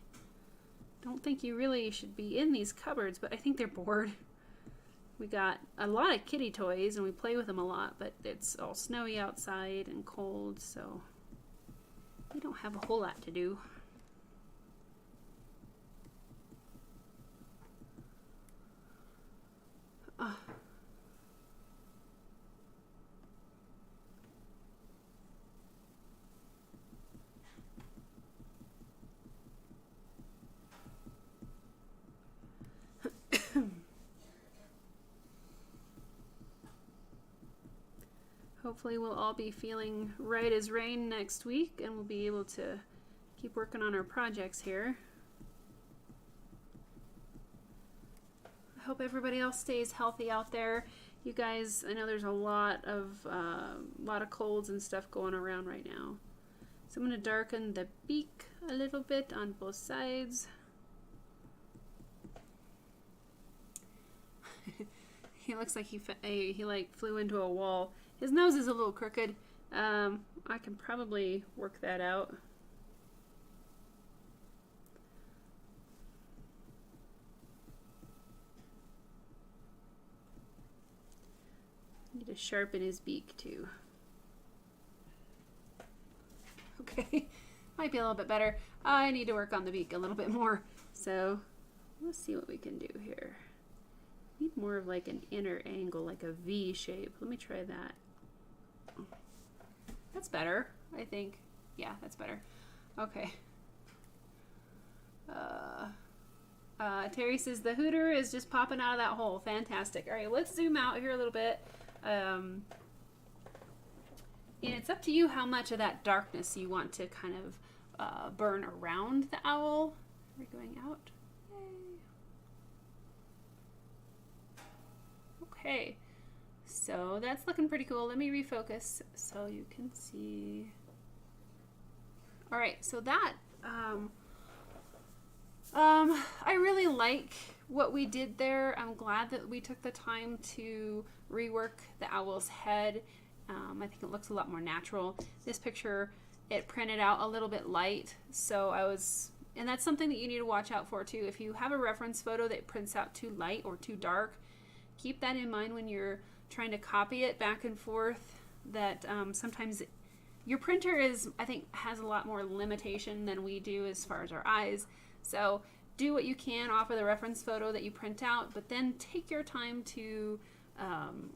don't think you really should be in these cupboards, but I think they're bored. We got a lot of kitty toys and we play with them a lot, but it's all snowy outside and cold, so we don't have a whole lot to do. Hopefully we'll all be feeling right as rain next week and we'll be able to keep working on our projects here. I hope everybody else stays healthy out there. You guys, I know there's a lot of colds and stuff going around right now. So I'm going to darken the beak a little bit on both sides. He looks like he like flew into a wall. His nose is a little crooked. I can probably work that out. Need to sharpen his beak too. Okay, might be a little bit better. I need to work on the beak a little bit more. So let's see what we can do here. Need more of like an inner angle, like a V shape. Let me try that. That's better, I think. Yeah, that's better. Okay. Terry says the hooter is just popping out of that hole. Fantastic. All right, let's zoom out here a little bit. And it's up to you how much of that darkness you want to kind of burn around the owl. Are we going out? Yay. Okay. So that's looking pretty cool. Let me refocus so you can see. All right, so that, I really like what we did there. I'm glad that we took the time to rework the owl's head. I think it looks a lot more natural. This picture, it printed out a little bit light, so and that's something that you need to watch out for too. If you have a reference photo that prints out too light or too dark, keep that in mind when you're trying to copy it back and forth, that sometimes your printer I think has a lot more limitation than we do as far as our eyes. So do what you can off of the reference photo that you print out, but then take your time to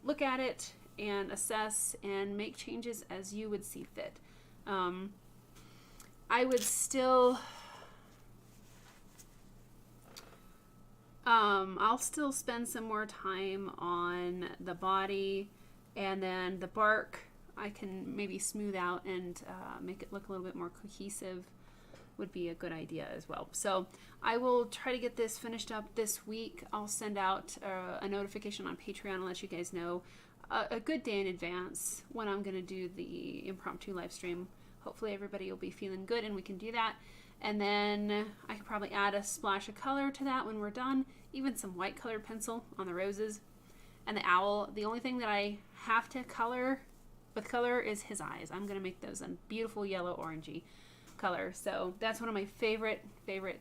look at it and assess and make changes as you would see fit. I would still I'll still spend some more time on the body, and then the bark I can maybe smooth out and make it look a little bit more cohesive would be a good idea as well. So I will try to get this finished up this week. I'll send out a notification on Patreon and let you guys know a good day in advance when I'm going to do the impromptu live stream. Hopefully everybody will be feeling good and we can do that. And then I could probably add a splash of color to that when we're done, even some white colored pencil on the roses. And the owl, the only thing that I have to color with color is his eyes. I'm going to make those a beautiful yellow orangey color. So that's one of my favorite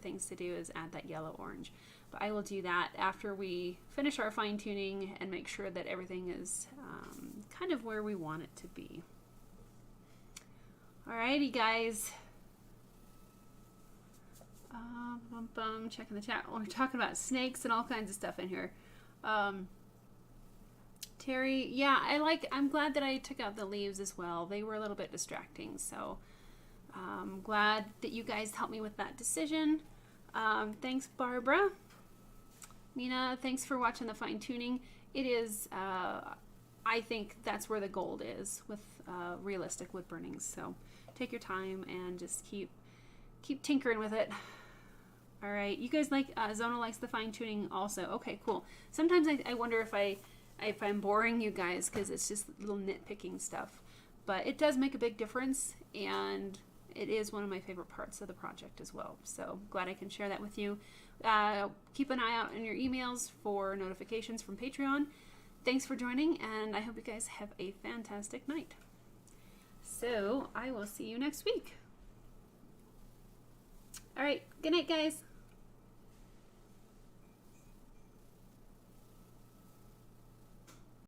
things to do, is add that yellow orange. But I will do that after we finish our fine tuning and make sure that everything is kind of where we want it to be. Alrighty guys. Checking the chat. We're talking about snakes and all kinds of stuff in here. Terry, yeah, I'm glad that I took out the leaves as well. They were a little bit distracting, so I'm glad that you guys helped me with that decision. Thanks, Barbara. Mina, thanks for watching the fine tuning. It is, I think that's where the gold is with realistic wood burnings. So take your time and just keep tinkering with it. All right, you guys like Zona likes the fine tuning also. Okay, cool. Sometimes I wonder if I'm boring you guys because it's just little nitpicking stuff, but it does make a big difference, and it is one of my favorite parts of the project as well. So glad I can share that with you. Keep an eye out in your emails for notifications from Patreon. Thanks for joining, and I hope you guys have a fantastic night. So I will see you next week. All right, good night, guys.